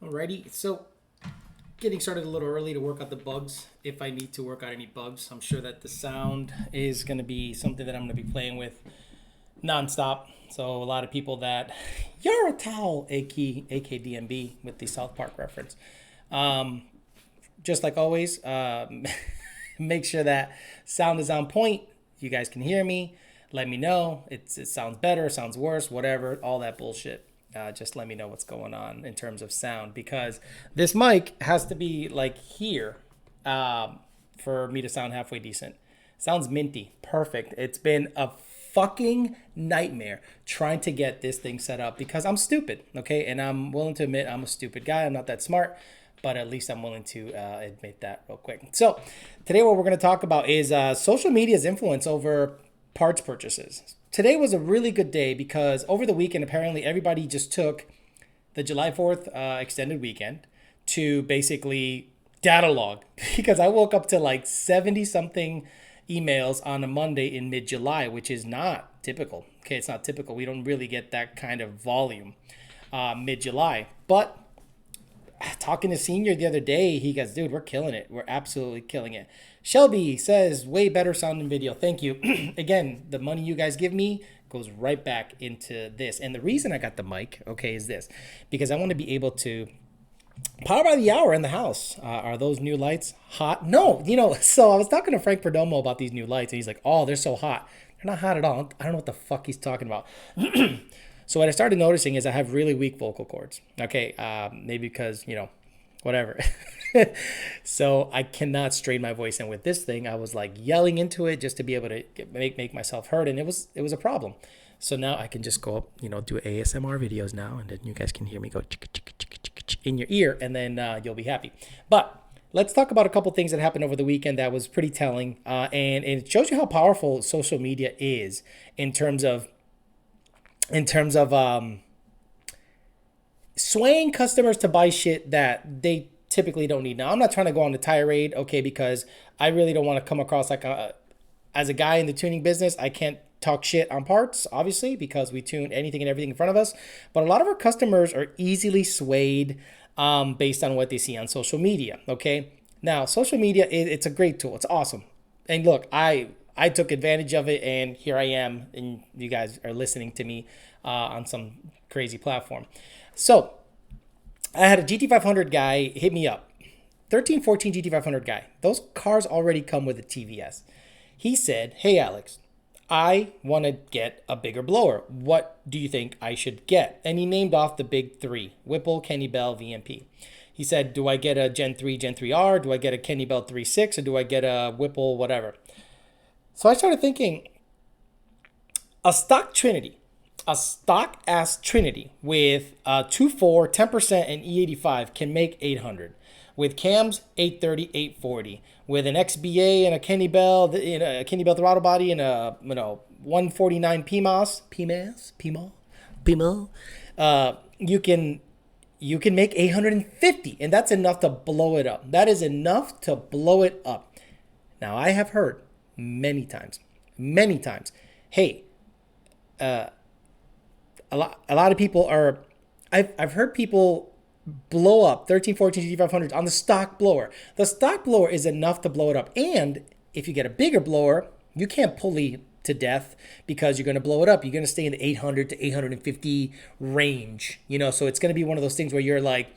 Alrighty, so getting started a little early to work out the bugs if I need to work out any bugs. I'm sure that the sound is going to be something that I'm going to be playing with nonstop. So a lot of people that you're a towel, AKDMB with the South Park reference. Just like always, make sure that sound is on point. You guys can hear me. Let me know. It sounds better, sounds worse, whatever, all that bullshit. Just let me know what's going on in terms of sound, because this mic has to be like here for me to sound halfway decent. Sounds minty, perfect. It's been a fucking nightmare trying to get this thing set up because I'm stupid, okay? And I'm willing to admit I'm a stupid guy. I'm not that smart, but at least I'm willing to admit that real quick. So today what we're going to talk about is social media's influence over parts purchases. Today was a really good day because over the weekend, apparently everybody just took the July 4th extended weekend to basically data log because I woke up to like 70 something emails on a Monday in mid-July, which is not typical. Okay, it's not typical. We don't really get that kind of volume mid-July. But talking to Senior the other day, he goes, dude, we're killing it. We're absolutely killing it. Shelby says, way better sound and video. Thank you. Again, the money you guys give me goes right back into this. And the reason I got the mic, okay, is this. Because I want to be able to power by the hour in the house. Are those new lights hot? No, so I was talking to Frank Perdomo about these new lights. And he's like, oh, they're so hot. They're not hot at all. I don't know what the fuck he's talking about. So what I started noticing is I have really weak vocal cords. Okay, maybe because, whatever. So I cannot strain my voice. And with this thing, I was like yelling into it just to be able to make myself heard. And it was a problem. So now I can just go up, do ASMR videos now. And then you guys can hear me go in your ear. And then you'll be happy. But let's talk about a couple things that happened over the weekend that was pretty telling. And it shows you how powerful social media is in terms of swaying customers to buy shit that they typically don't need. Now, I'm not trying to go on a tirade, okay, because I really don't want to come across like as a guy in the tuning business, I can't talk shit on parts, obviously, because we tune anything and everything in front of us. But a lot of our customers are easily swayed based on what they see on social media, okay? Now, social media, it's a great tool. It's awesome. And look, I took advantage of it, and here I am, and you guys are listening to me on some crazy platform. So I had a GT500 guy hit me up, 1314 GT500 guy. Those cars already come with a TVS. He said, hey, Alex, I want to get a bigger blower. What do you think I should get? And he named off the big three, Whipple, Kenny Bell, VMP. He said, do I get a Gen 3, Gen 3R? Do I get a Kenny Bell 3.6? Or do I get a Whipple, whatever? So I started thinking, a stock ass Trinity with 2.4, 10% and E85 can make 800. With cams, 830, 840. With an XBA and a Kenny Bell, a Kenny Bell throttle body and a 149 PMOS, you can make 850, and that's enough to blow it up. That is enough to blow it up. Now I have heard many times, hey, a lot of people are, I've heard people blow up 13, 14, GT500s on the stock blower. The stock blower is enough to blow it up. And if you get a bigger blower, you can't pulley to death because you're going to blow it up. You're going to stay in the 800 to 850 range, so it's going to be one of those things where you're like,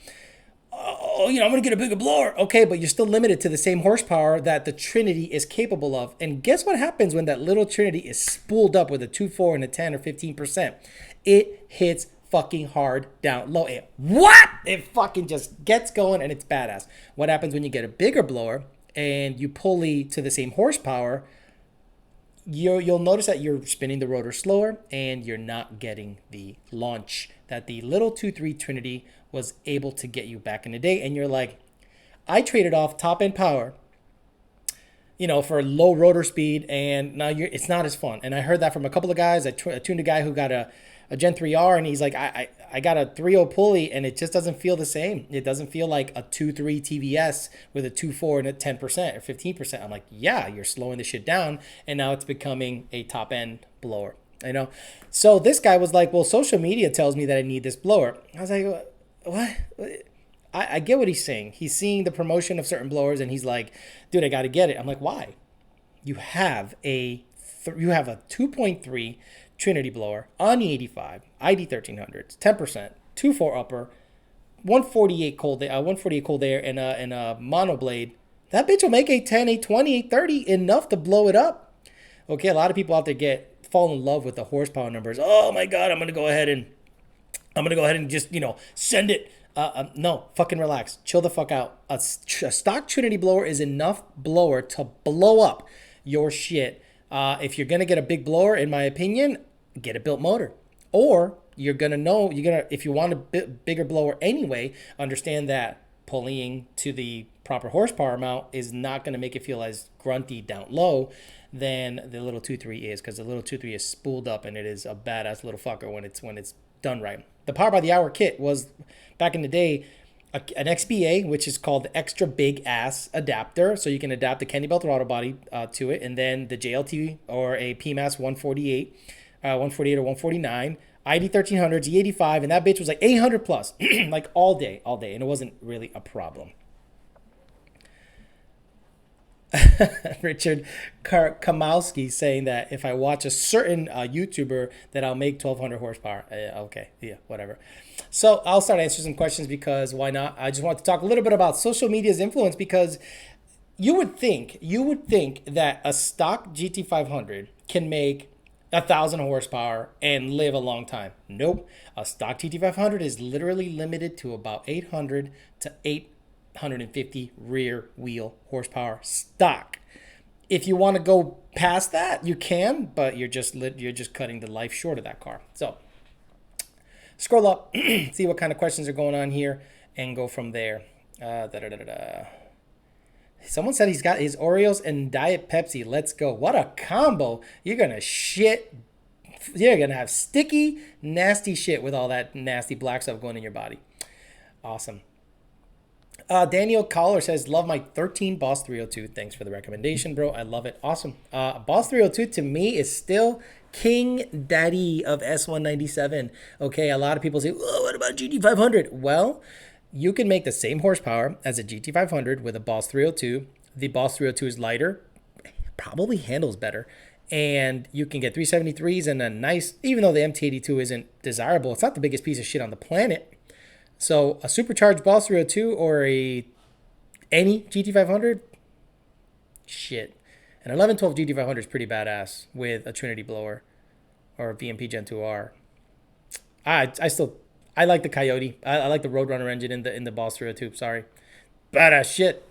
oh, I'm going to get a bigger blower. Okay, but you're still limited to the same horsepower that the Trinity is capable of. And guess what happens when that little Trinity is spooled up with a 2.4 and a 10 or 15%? It hits fucking hard down low. It fucking just gets going and it's badass. What happens when you get a bigger blower and you pulley to the same horsepower? You'll notice that you're spinning the rotor slower and you're not getting the launch that the little 2.3 Trinity was able to get you back in the day. And you're like, I traded off top end power, for low rotor speed, and now it's not as fun. And I heard that from a couple of guys. I tuned a guy who got a Gen 3R, and he's like, I got a 3.0 pulley, and it just doesn't feel the same. It doesn't feel like a 2.3 TVS with a 2.4 and a 10% or 15%. I'm like, yeah, you're slowing the shit down, and now it's becoming a top-end blower, So this guy was like, well, social media tells me that I need this blower. I was like, what? I get what he's saying. He's seeing the promotion of certain blowers, and he's like, dude, I got to get it. I'm like, why? You have a 2.3 Trinity blower on the 85 ID 1300s, 10%, 2.4 upper, 148 cold air, and a mono blade. That bitch will make a 10, a 20, a 30 enough to blow it up. Okay, a lot of people out there fall in love with the horsepower numbers. Oh my god, I'm gonna go ahead and just send it. No, fucking relax, chill the fuck out. A stock Trinity blower is enough blower to blow up your shit. If you're gonna get a big blower, in my opinion, get a built motor, or if you want a bigger blower anyway, understand that pulling to the proper horsepower amount is not going to make it feel as grunty down low than the little 2.3 is, because the little 2.3 is spooled up and it is a badass little fucker when it's done right. The Power by the Hour kit was, back in the day, an XBA, which is called the extra big ass adapter, so you can adapt the Candy Bell throttle body to it, and then the JLT or a PMAS 148 or 149, ID 1300s, E85, and that bitch was like 800 plus, like all day, and it wasn't really a problem. Richard Kamowski saying that if I watch a certain YouTuber that I'll make 1200 horsepower. Okay, yeah, whatever. So I'll start answering some questions, because why not? I just want to talk a little bit about social media's influence, because you would think that a stock GT500 can make 1,000 horsepower and live a long time. Nope. A stock GT500 is literally limited to about 800 to 850 rear wheel horsepower stock. If you want to go past that, you can, but you're just cutting the life short of that car. So scroll up, see what kind of questions are going on here, and go from there. Someone said he's got his Oreos and Diet Pepsi. Let's go. What a combo. You're going to shit. You're going to have sticky, nasty shit with all that nasty black stuff going in your body. Awesome. Daniel Collar says, love my 13 Boss 302. Thanks for the recommendation, bro. I love it. Awesome. Boss 302 to me is still king daddy of S197. Okay, a lot of people say, oh, what about GT500? Well, you can make the same horsepower as a GT500 with a Boss 302. The Boss 302 is lighter, probably handles better, and you can get 373s and a nice, even though the MT82 isn't desirable, it's not the biggest piece of shit on the planet. So a supercharged Boss 302 or any GT500, shit. An 1112 GT500 is pretty badass with a Trinity blower or a VMP Gen 2R. I like the Coyote. I like the Roadrunner engine in the Boss 302. Sorry. Badass shit.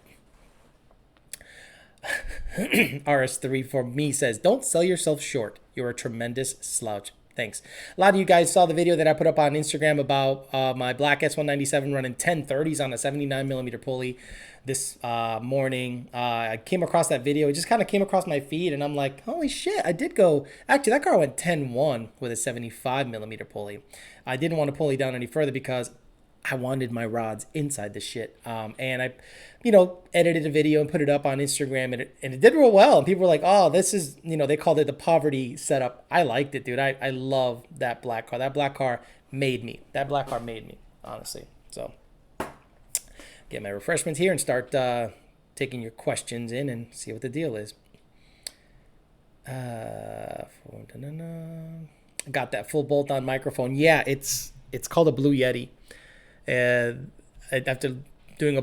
RS3 for me says, don't sell yourself short. You're a tremendous slouch. Thanks. A lot of you guys saw the video that I put up on Instagram about my black S197 running 1030s on a 79mm pulley this morning. I came across that video. It just kind of came across my feed, and I'm like, holy shit, I did go. Actually, that car went 10-1 with a 75mm pulley. I didn't want to pulley down any further because I wanted my rods inside the shit. And I, edited a video and put it up on Instagram, and it did real well. And people were like, oh, this is, they called it the poverty setup. I liked it, dude. I love that black car. That black car made me. Honestly. So get my refreshments here and start taking your questions in and see what the deal is. I got that full bolt-on microphone. Yeah, it's called a Blue Yeti. And after seeing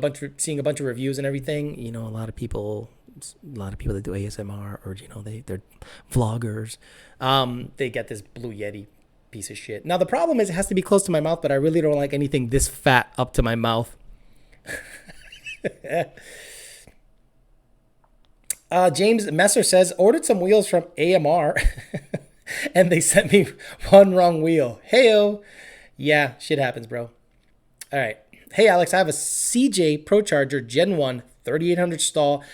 a bunch of reviews and everything, a lot of people that do ASMR or they're vloggers, they get this Blue Yeti piece of shit. Now the problem is it has to be close to my mouth, but I really don't like anything this fat up to my mouth. James Messer says, ordered some wheels from AMR and they sent me one wrong wheel. Heyo. Yeah, shit happens, bro. All right. Hey, Alex, I have a CJ Procharger Gen 1 3800 stall.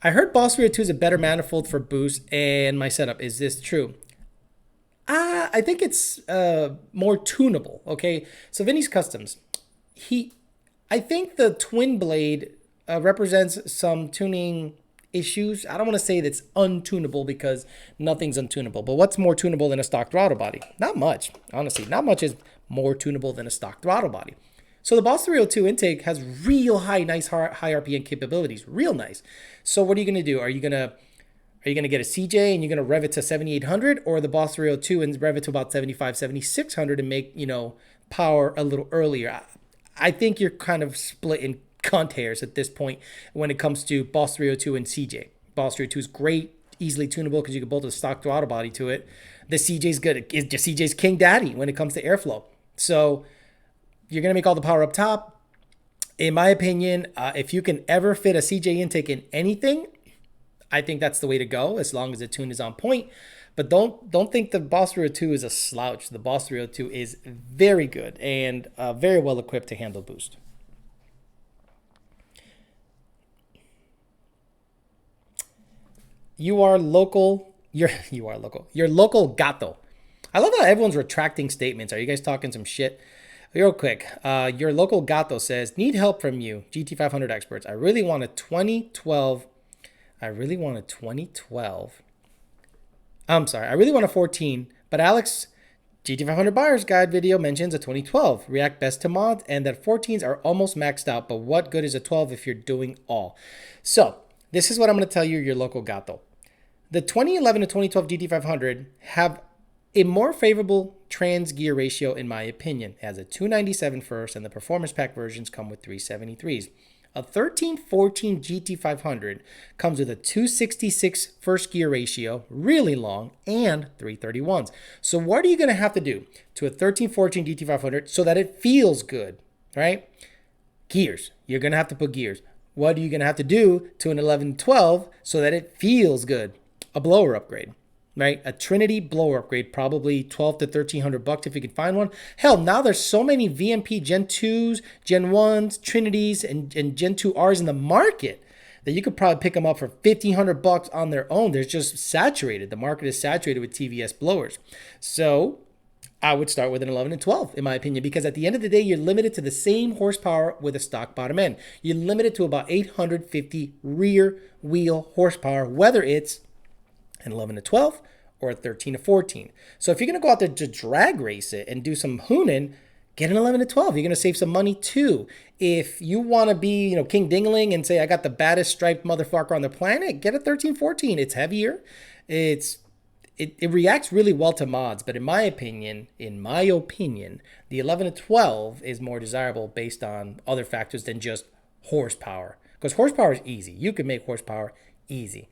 I heard Boss 302 is a better manifold for boost and my setup. Is this true? I think it's more tunable, okay? So Vinny's Customs, I think the twin blade represents some tuning issues. I don't want to say that's untunable because nothing's untunable, but what's more tunable than a stock throttle body? Not much, honestly. Not much is more tunable than a stock throttle body. So the Boss 302 intake has real nice high RPM capabilities, real nice. So what are you going to do? Are you going to get a CJ and you're going to rev it to 7,800, or the Boss 302 and rev it to about 75, 7,600 and make, power a little earlier? I think you're kind of split in cunt hairs at this point when it comes to Boss 302 and CJ. Boss 302 is great, easily tunable because you can bolt a stock throttle body to it. The CJ's good. CJ's king daddy when it comes to airflow. So you're going to make all the power up top. In my opinion, if you can ever fit a CJ intake in anything, I think that's the way to go, as long as the tune is on point. But don't think the Boss 302 is a slouch. The Boss 302 is very good and very well equipped to handle boost. You're local. You're local gato. I love how everyone's retracting statements. Are you guys talking some shit? Real quick, your local gato says, need help from you, GT500 experts. I really want a 2012. I really want a 14, but Alex, GT500 Buyer's Guide video mentions a 2012. React best to mods, and that 14s are almost maxed out, but what good is a 12 if you're doing all? So, this is what I'm going to tell you, your local gato. The 2011 to 2012 GT500 have a more favorable trans gear ratio, in my opinion. It has a 297 first, and the performance pack versions come with 373s. A 1314 GT500 comes with a 266 first gear ratio, really long, and 331s. So what are you going to have to do to a 1314 GT500 so that it feels good, right? Gears. You're going to have to put gears. What are you going to have to do to an 1112 so that it feels good? A blower upgrade. Right? A Trinity blower upgrade, probably $1,200 to $1,300 if you can find one. Hell, now there's so many VMP Gen 2s, Gen 1s, Trinities, and Gen 2Rs in the market that you could probably pick them up for $1,500 on their own. They're just saturated. The market is saturated with TVS blowers. So I would start with an 11 and 12, in my opinion, because at the end of the day, you're limited to the same horsepower with a stock bottom end. You're limited to about 850 rear wheel horsepower, whether it's an 11 to 12 or a 13 to 14. So if you're going to go out there to drag race it and do some hooning, get an 11 to 12. You're going to save some money too. If you want to be, King Dingling and say, I got the baddest striped motherfucker on the planet, get a 13, 14. It's heavier. It reacts really well to mods, but in my opinion, the 11 to 12 is more desirable based on other factors than just horsepower. Because horsepower is easy. You can make horsepower easy.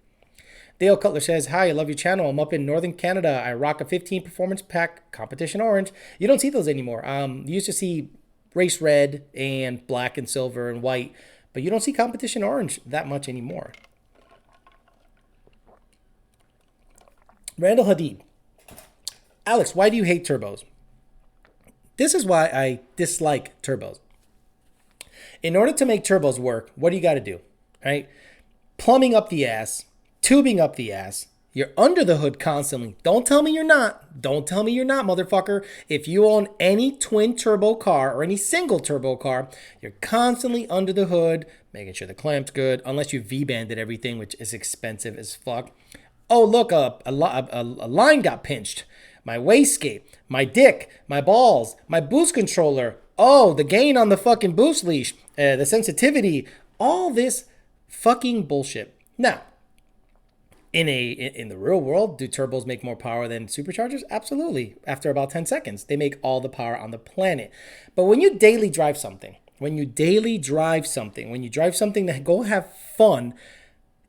Dale Cutler says, hi, I love your channel. I'm up in Northern Canada. I rock a 15 performance pack competition orange. You don't see those anymore. You used to see race red and black and silver and white, but you don't see competition orange that much anymore. Randall Hadid. Alex, why do you hate turbos? This is why I dislike turbos. In order to make turbos work, what do you got to do? Right? Plumbing up the ass. Tubing up the ass. You're under the hood constantly. Don't tell me you're not. Don't tell me you're not, motherfucker. If you own any twin turbo car or any single turbo car, you're constantly under the hood, making sure the clamp's good, unless you V-banded everything, which is expensive as fuck. Oh, look, a line got pinched. My wastegate, my dick, my balls, my boost controller. Oh, the gain on the fucking boost leash, the sensitivity, all this fucking bullshit. Now, in the real world, do turbos make more power than superchargers? Absolutely. After about 10 seconds, they make all the power on the planet. But when you daily drive something, when you drive something to go have fun,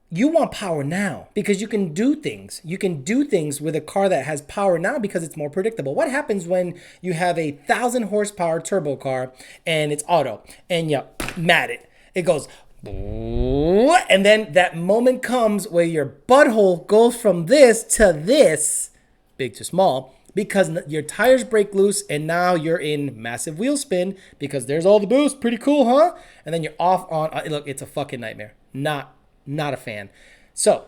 you want power now because you can do things. You can do things with a car that has power now because it's more predictable. What happens when you have a 1,000 horsepower turbo car and it's auto and you mat it? It goes, and then that moment comes where your butthole goes from this to this, big to small, because your tires break loose and now you're in massive wheel spin because there's all the boost. Pretty cool, huh? And then you're off on, look, it's a fucking nightmare. Not a fan. So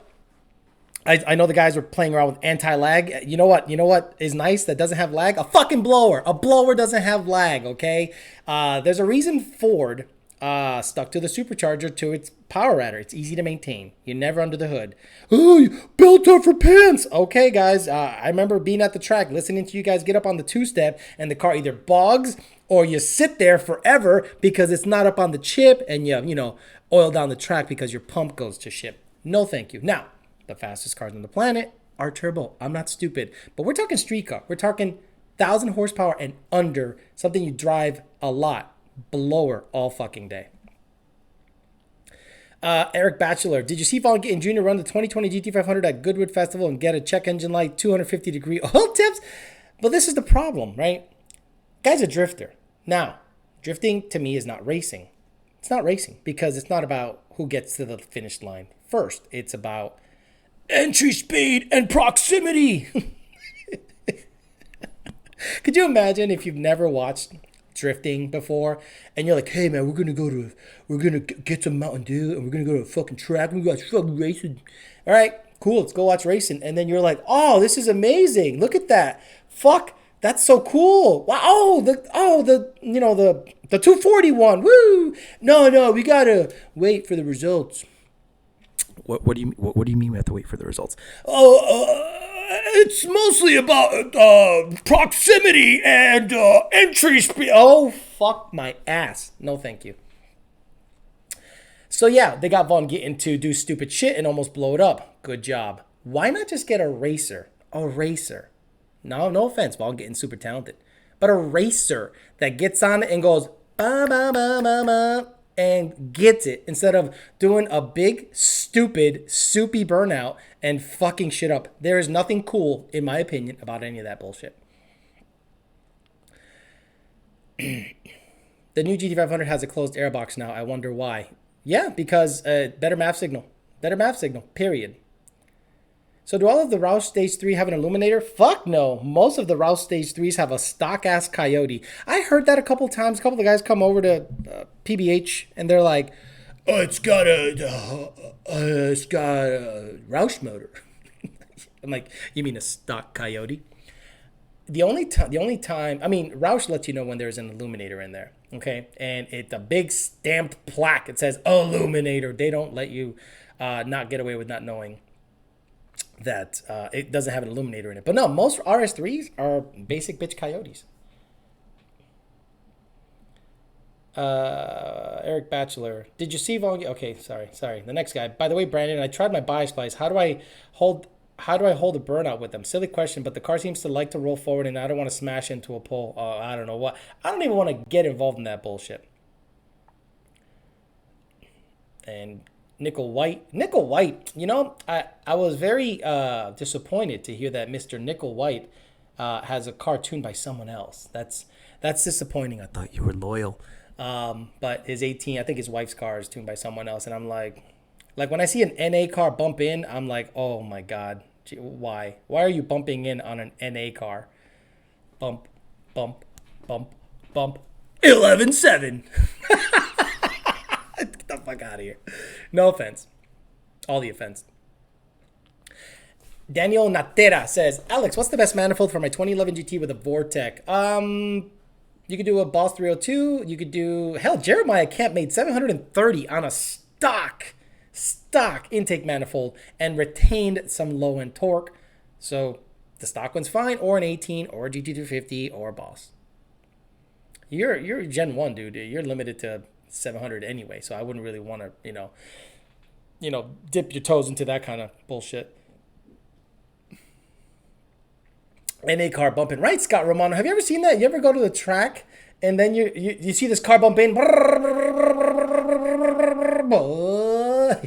I know the guys were playing around with anti-lag. You know what is nice that doesn't have lag? A fucking blower. A blower doesn't have lag, okay? There's a reason Ford stuck to the supercharger to its power adder. It's easy to maintain. You're never under the hood. Oh, belt up for pants. Okay, guys. I remember being at the track, listening to you guys get up on the two-step, and the car either bogs or you sit there forever because it's not up on the chip and you oil down the track because your pump goes to shit. No, thank you. Now, the fastest cars on the planet are turbo. I'm not stupid, but we're talking street car. We're talking 1,000 horsepower and under, something you drive a lot, blower all fucking day. Eric Batchelor, did you see Vaughn Gittin Jr. run the 2020 GT500 at Goodwood Festival and get a check engine light, 250-degree oil tips? But this is the problem, right? Guy's a drifter. Now, drifting to me is not racing. It's not racing because it's not about who gets to the finish line first. It's about entry speed and proximity. Could you imagine if you've never watched drifting before and you're like, hey man, we're gonna get some Mountain Dew and we're gonna go to a fucking track and we got fucking racing. All right, cool, let's go watch racing. And then you're like, oh, this is amazing, look at that, fuck, that's so cool. Wow, the 241, woo. No, we gotta wait for the results. What do you mean we have to wait for the results? It's mostly about proximity and entry speed. Oh, fuck my ass. No, thank you. So, yeah, they got Vaughn Gittin to do stupid shit and almost blow it up. Good job. Why not just get a racer? A racer. No offense, Vaughn Gittin's super talented. But a racer that gets on it and goes, ba ba ba ba ba, and gets it instead of doing a big, stupid, soupy burnout and fucking shit up. There is nothing cool, in my opinion, about any of that bullshit. The new GT500 has a closed airbox now. I wonder why. Yeah, because better MAF signal. Better MAF signal, period. So do all of the Roush Stage 3 have an illuminator? Fuck no. Most of the Roush Stage 3s have a stock-ass Coyote. I heard that a couple times. A couple of guys come over to PBH, and they're like, oh, it's got a Roush motor. I'm like, you mean a stock Coyote? The only time, I mean, Roush lets you know when there's an illuminator in there, okay? And it's a big stamped plaque. It says illuminator. They don't let you not get away with not knowing that it doesn't have an illuminator in it. But no, most RS3s are basic bitch Coyotes. Eric Batchelor, did you see volume? Okay, sorry. The next guy. By the way, Brandon, I tried my bias splice. How do I hold a burnout with them? Silly question, but the car seems to like to roll forward, and I don't want to smash into a pole. I don't know what. I don't even want to get involved in that bullshit. And Nickel White, you know, I was very disappointed to hear that Mr. Nickel White has a car tuned by someone else. That's disappointing. I thought you were loyal. But his 18, I think his wife's car is tuned by someone else. And I'm like when I see an NA car bump in, I'm like, oh my God, why? Why are you bumping in on an NA car? Bump, bump, bump, bump. 11.7. Get the fuck out of here. No offense. All the offense. Daniel Natera says, Alex, what's the best manifold for my 2011 GT with a Vortech? You could do a Boss 302. You could do... Hell, Jeremiah Camp made 730 on a stock intake manifold and retained some low-end torque. So the stock one's fine, or an 18, or a GT250, or a Boss. You're Gen 1, dude. You're limited to 700 anyway, so I wouldn't really want to, dip your toes into that kind of bullshit. NA car bumping, right, Scott Romano? Have you ever seen that? You ever go to the track and then you see this car bump in?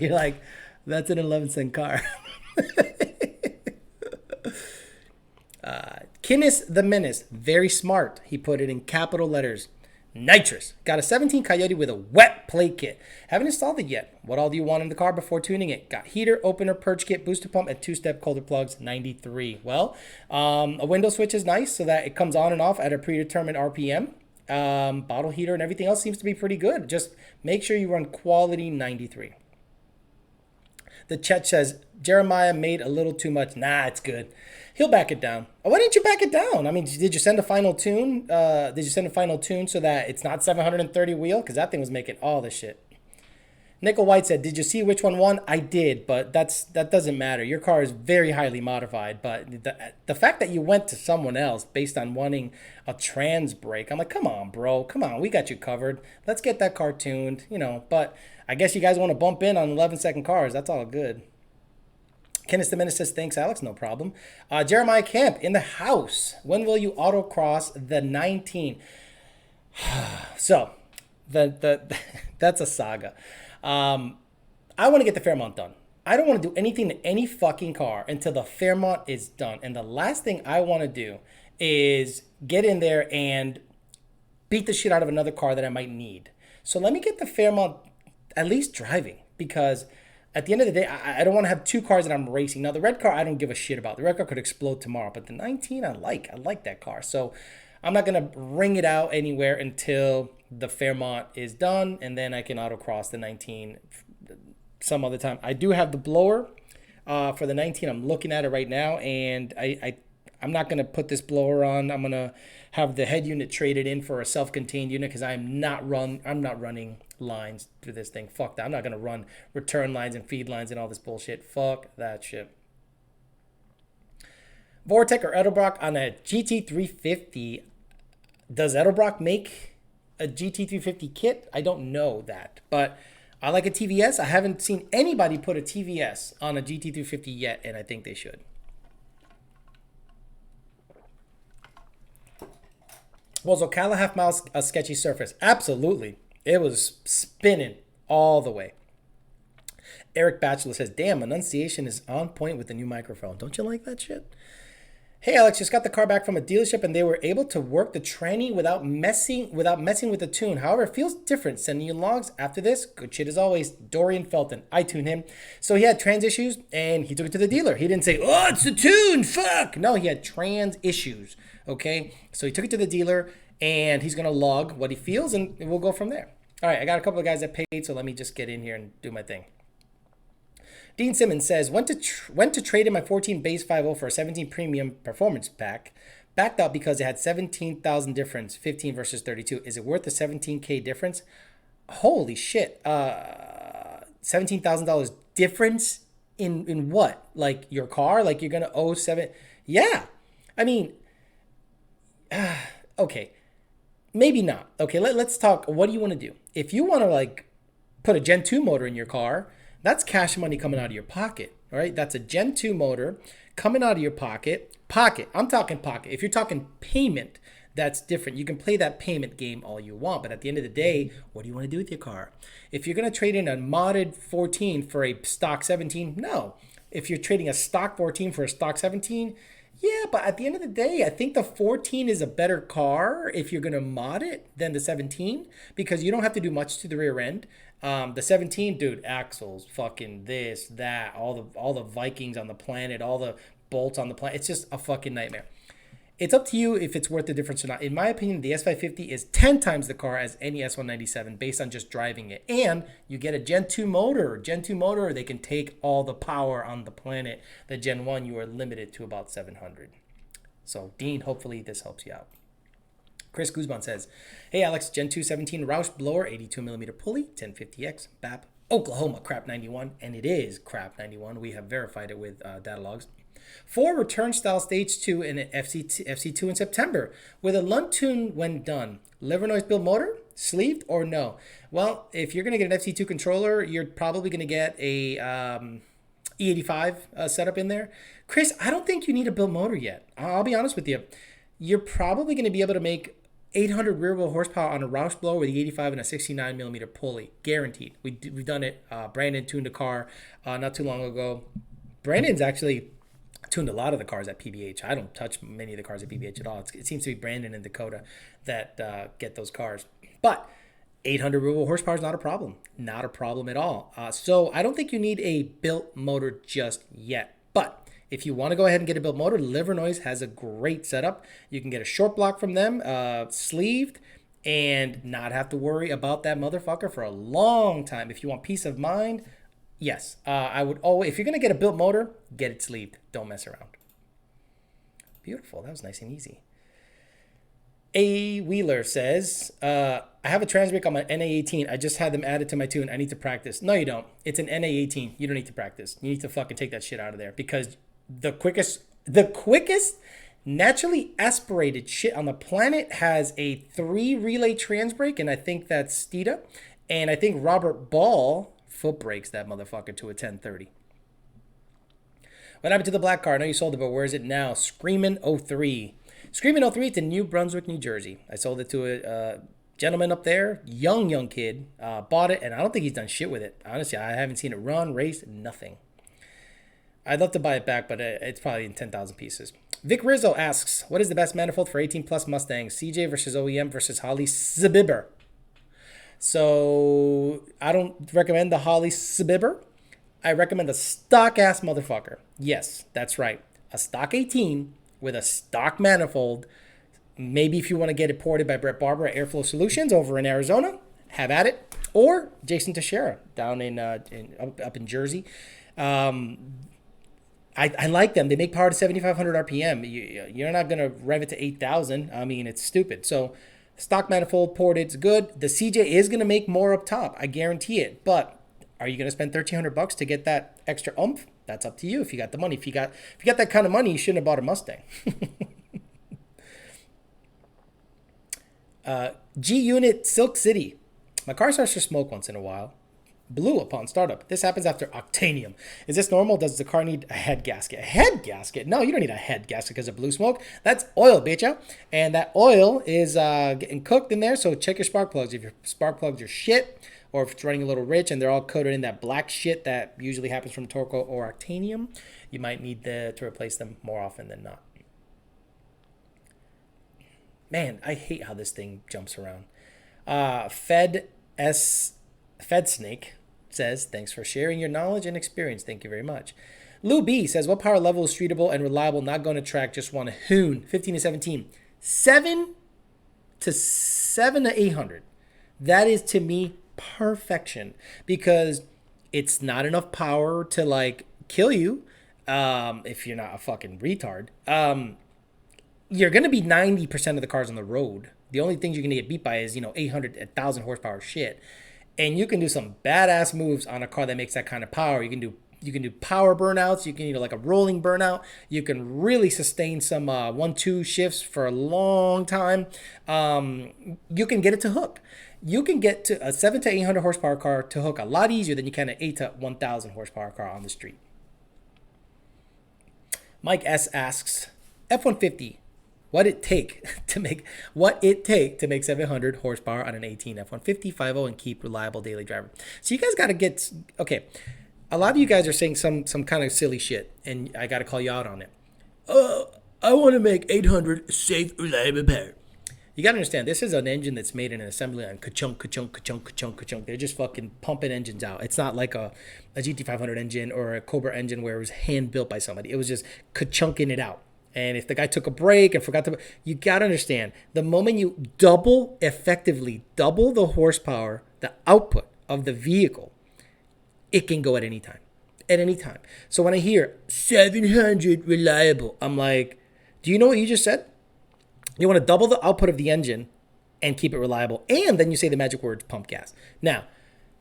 You're like, that's an 11-cent car. Kinnis the Menace, very smart. He put it in capital letters. Nitrous. Got a 17 Coyote with a wet plate kit. Haven't installed it yet. What all do you want in the car before tuning it? Got heater, opener, purge kit, booster pump, and 2-step coulter plugs, 93. Well, a window switch is nice so that it comes on and off at a predetermined RPM. Bottle heater and everything else seems to be pretty good. Just make sure you run quality 93. The chat says, Jeremiah made a little too much. Nah, it's good. He'll back it down. Why didn't you back it down? I mean, did you send a final tune? So that it's not 730 wheel? Because that thing was making all the shit. Nickel White said, "Did you see which one won?" I did, but that doesn't matter. Your car is very highly modified, but the fact that you went to someone else based on wanting a trans brake, I'm like, come on, bro, come on, we got you covered. Let's get that car tuned, you know. But I guess you guys want to bump in on 11-second cars. That's all good. Kenneth the Menace says, "Thanks, Alex. No problem." Jeremiah Camp in the house. When will you autocross the 19? So, that's a saga. I want to get the Fairmont done. I don't want to do anything to any fucking car until the Fairmont is done. And the last thing I want to do is get in there and beat the shit out of another car that I might need. So let me get the Fairmont at least driving, because at the end of the day, I don't want to have two cars that I'm racing. Now, the red car, I don't give a shit about. The red car could explode tomorrow, but the 19, I like that car. So I'm not going to ring it out anywhere until the Fairmont is done, and then I can autocross the 19 some other time. I do have the blower for the 19. I'm looking at it right now, and I'm not going to put this blower on. I'm going to have the head unit traded in for a self-contained unit, because I'm not running lines through this thing. Fuck that. I'm not going to run return lines and feed lines and all this bullshit. Fuck that shit. Vortech or Edelbrock on a GT350. Does Edelbrock make a GT350 kit? I don't know that, but I like a TVS. I haven't seen anybody put a TVS on a GT350 yet, and I think they should. Was Ocala half mile a sketchy surface? Absolutely. It was spinning all the way. Eric Batchelor says, "Damn, enunciation is on point with the new microphone. Don't you like that shit?" Hey Alex, just got the car back from a dealership and they were able to work the tranny without messing with the tune. However, it feels different. Sending you logs after this. Good shit as always. Dorian Felton. I tuned him. So he had trans issues and he took it to the dealer. He didn't say, "Oh, it's the tune. Fuck." No, he had trans issues. Okay. So he took it to the dealer and he's gonna log what he feels and we'll go from there. All right, I got a couple of guys that paid, so let me just get in here and do my thing. Dean Simmons says, went to trade in my 14 base 50 for a 17 premium performance pack. Backed out because it had 17,000 difference, 15 versus 32. Is it worth the 17K difference? Holy shit. $17,000 difference in what? Like your car? Like you're going to owe seven? Yeah. I mean, okay. Maybe not. Okay, let's talk. What do you want to do? If you want to like put a Gen 2 motor in your car, that's cash money coming out of your pocket, all right? That's a Gen 2 motor coming out of your pocket. Pocket. I'm talking pocket. If you're talking payment, that's different. You can play that payment game all you want, but at the end of the day, what do you want to do with your car? If you're going to trade in a modded 14 for a stock 17, no. If you're trading a stock 14 for a stock 17, yeah, but at the end of the day, I think the 14 is a better car if you're going to mod it than the 17, because you don't have to do much to the rear end. The 17, dude, axles, fucking this, that, all the Vikings on the planet, all the bolts on the planet. It's just a fucking nightmare. It's up to you if it's worth the difference or not. In my opinion, the S550 is 10 times the car as any S197 based on just driving it. And you get a Gen 2 motor. Gen 2 motor, they can take all the power on the planet. The Gen 1, you are limited to about 700. So, Dean, hopefully this helps you out. Chris Guzman says, "Hey Alex, Gen 2 17 Roush blower, 82mm pulley, 1050X, BAP, Oklahoma, crap 91." And it is crap 91. We have verified it with data logs. 4 return style stage 2 and an FC2 in September with a Lund tune when done. Liver noise build motor, sleeved or no? Well, if you're going to get an FC2 controller, you're probably going to get a E85 setup in there. Chris, I don't think you need a build motor yet. I'll be honest with you. You're probably going to be able to make 800 rear wheel horsepower on a Roush blower with the 85 and a 69mm pulley. Guaranteed. We've done it. Brandon tuned a car not too long ago. Brandon's actually tuned a lot of the cars at PBH. I don't touch many of the cars at PBH at all. It seems to be Brandon and Dakota that get those cars. But 800 rear wheel horsepower is not a problem. Not a problem at all. So I don't think you need a built motor just yet. But if you want to go ahead and get a built motor, Liver Noise has a great setup. You can get a short block from them, sleeved, and not have to worry about that motherfucker for a long time. If you want peace of mind, yes. I would always, if you're going to get a built motor, get it sleeved. Don't mess around. Beautiful. That was nice and easy. A Wheeler says, I have a trans brake on my NA18. I just had them added to my tune. I need to practice. No, you don't. It's an NA18. You don't need to practice. You need to fucking take that shit out of there because the quickest naturally aspirated shit on the planet has a 3 relay trans brake, and I think that's Steeda. And I think Robert Ball foot brakes that motherfucker to a 1030. What happened to the black car? I know you sold it, but where is it now? Screamin' 03. Screamin' 03, it's in New Brunswick, New Jersey. I sold it to a gentleman up there, young kid, bought it, and I don't think he's done shit with it. Honestly, I haven't seen it run, race, nothing. I'd love to buy it back, but it's probably in 10,000 pieces. Vic Rizzo asks, what is the best manifold for 18 plus Mustangs? CJ versus OEM versus Holly Sbibber. So I don't recommend the Holly Sbibber. I recommend a stock ass motherfucker. Yes, that's right. A stock 18 with a stock manifold. Maybe if you want to get it ported by Brett Barber at Airflow Solutions over in Arizona, have at it. Or Jason Teixeira down up in Jersey. I like them. They make power to 7,500 RPM. You're not going to rev it to 8,000. I mean, it's stupid. So stock manifold ported is good. The CJ is going to make more up top. I guarantee it. But are you going to spend $1,300 to get that extra oomph? That's up to you if you got the money. If you got that kind of money, you shouldn't have bought a Mustang. G-Unit Silk City. My car starts to smoke once in a while. Blue upon startup. This happens after octanium. Is this normal? Does the car need a head gasket? A head gasket? No, you don't need a head gasket because of blue smoke. That's oil, bitch. And that oil is getting cooked in there, so check your spark plugs. If your spark plugs are shit, or if it's running a little rich and they're all coated in that black shit that usually happens from Torco or octanium, you might need to replace them more often than not. Man, I hate how this thing jumps around. Fed Snake says, thanks for sharing your knowledge and experience. Thank you very much. Lou B says, what power level is streetable and reliable, not going to track, just want to hoon? 15 to 17. 7 to 800. That is, to me, perfection, because it's not enough power to, like, kill you if you're not a fucking retard. You're going to be 90% of the cars on the road. The only things you're going to get beat by is, 800, 1,000 horsepower shit. And you can do some badass moves on a car that makes that kind of power. You can do power burnouts. You can, like a rolling burnout. You can really sustain some 1-2 shifts for a long time. You can get it to hook. You can get to a 7 to 800 horsepower car to hook a lot easier than you can an 8 to 1,000 horsepower car on the street. Mike S asks, F-150. What it take to make 700 horsepower on an 18 F-150 5.0 and keep reliable daily driver. So you guys got to get, okay, a lot of you guys are saying some kind of silly shit, and I got to call you out on it. I want to make 800 safe, reliable power. You got to understand, this is an engine that's made in an assembly line. Ka-chunk, ka-chunk, ka-chunk, ka-chunk, ka-chunk. They're just fucking pumping engines out. It's not like a GT500 engine or a Cobra engine where it was hand built by somebody. It was just ka-chunking it out. And if the guy took a break and forgot to, you got to understand, the moment you effectively double the horsepower, the output of the vehicle, it can go at any time. At any time. So when I hear 700 reliable, I'm like, do you know what you just said? You want to double the output of the engine and keep it reliable. And then you say the magic words, pump gas. Now,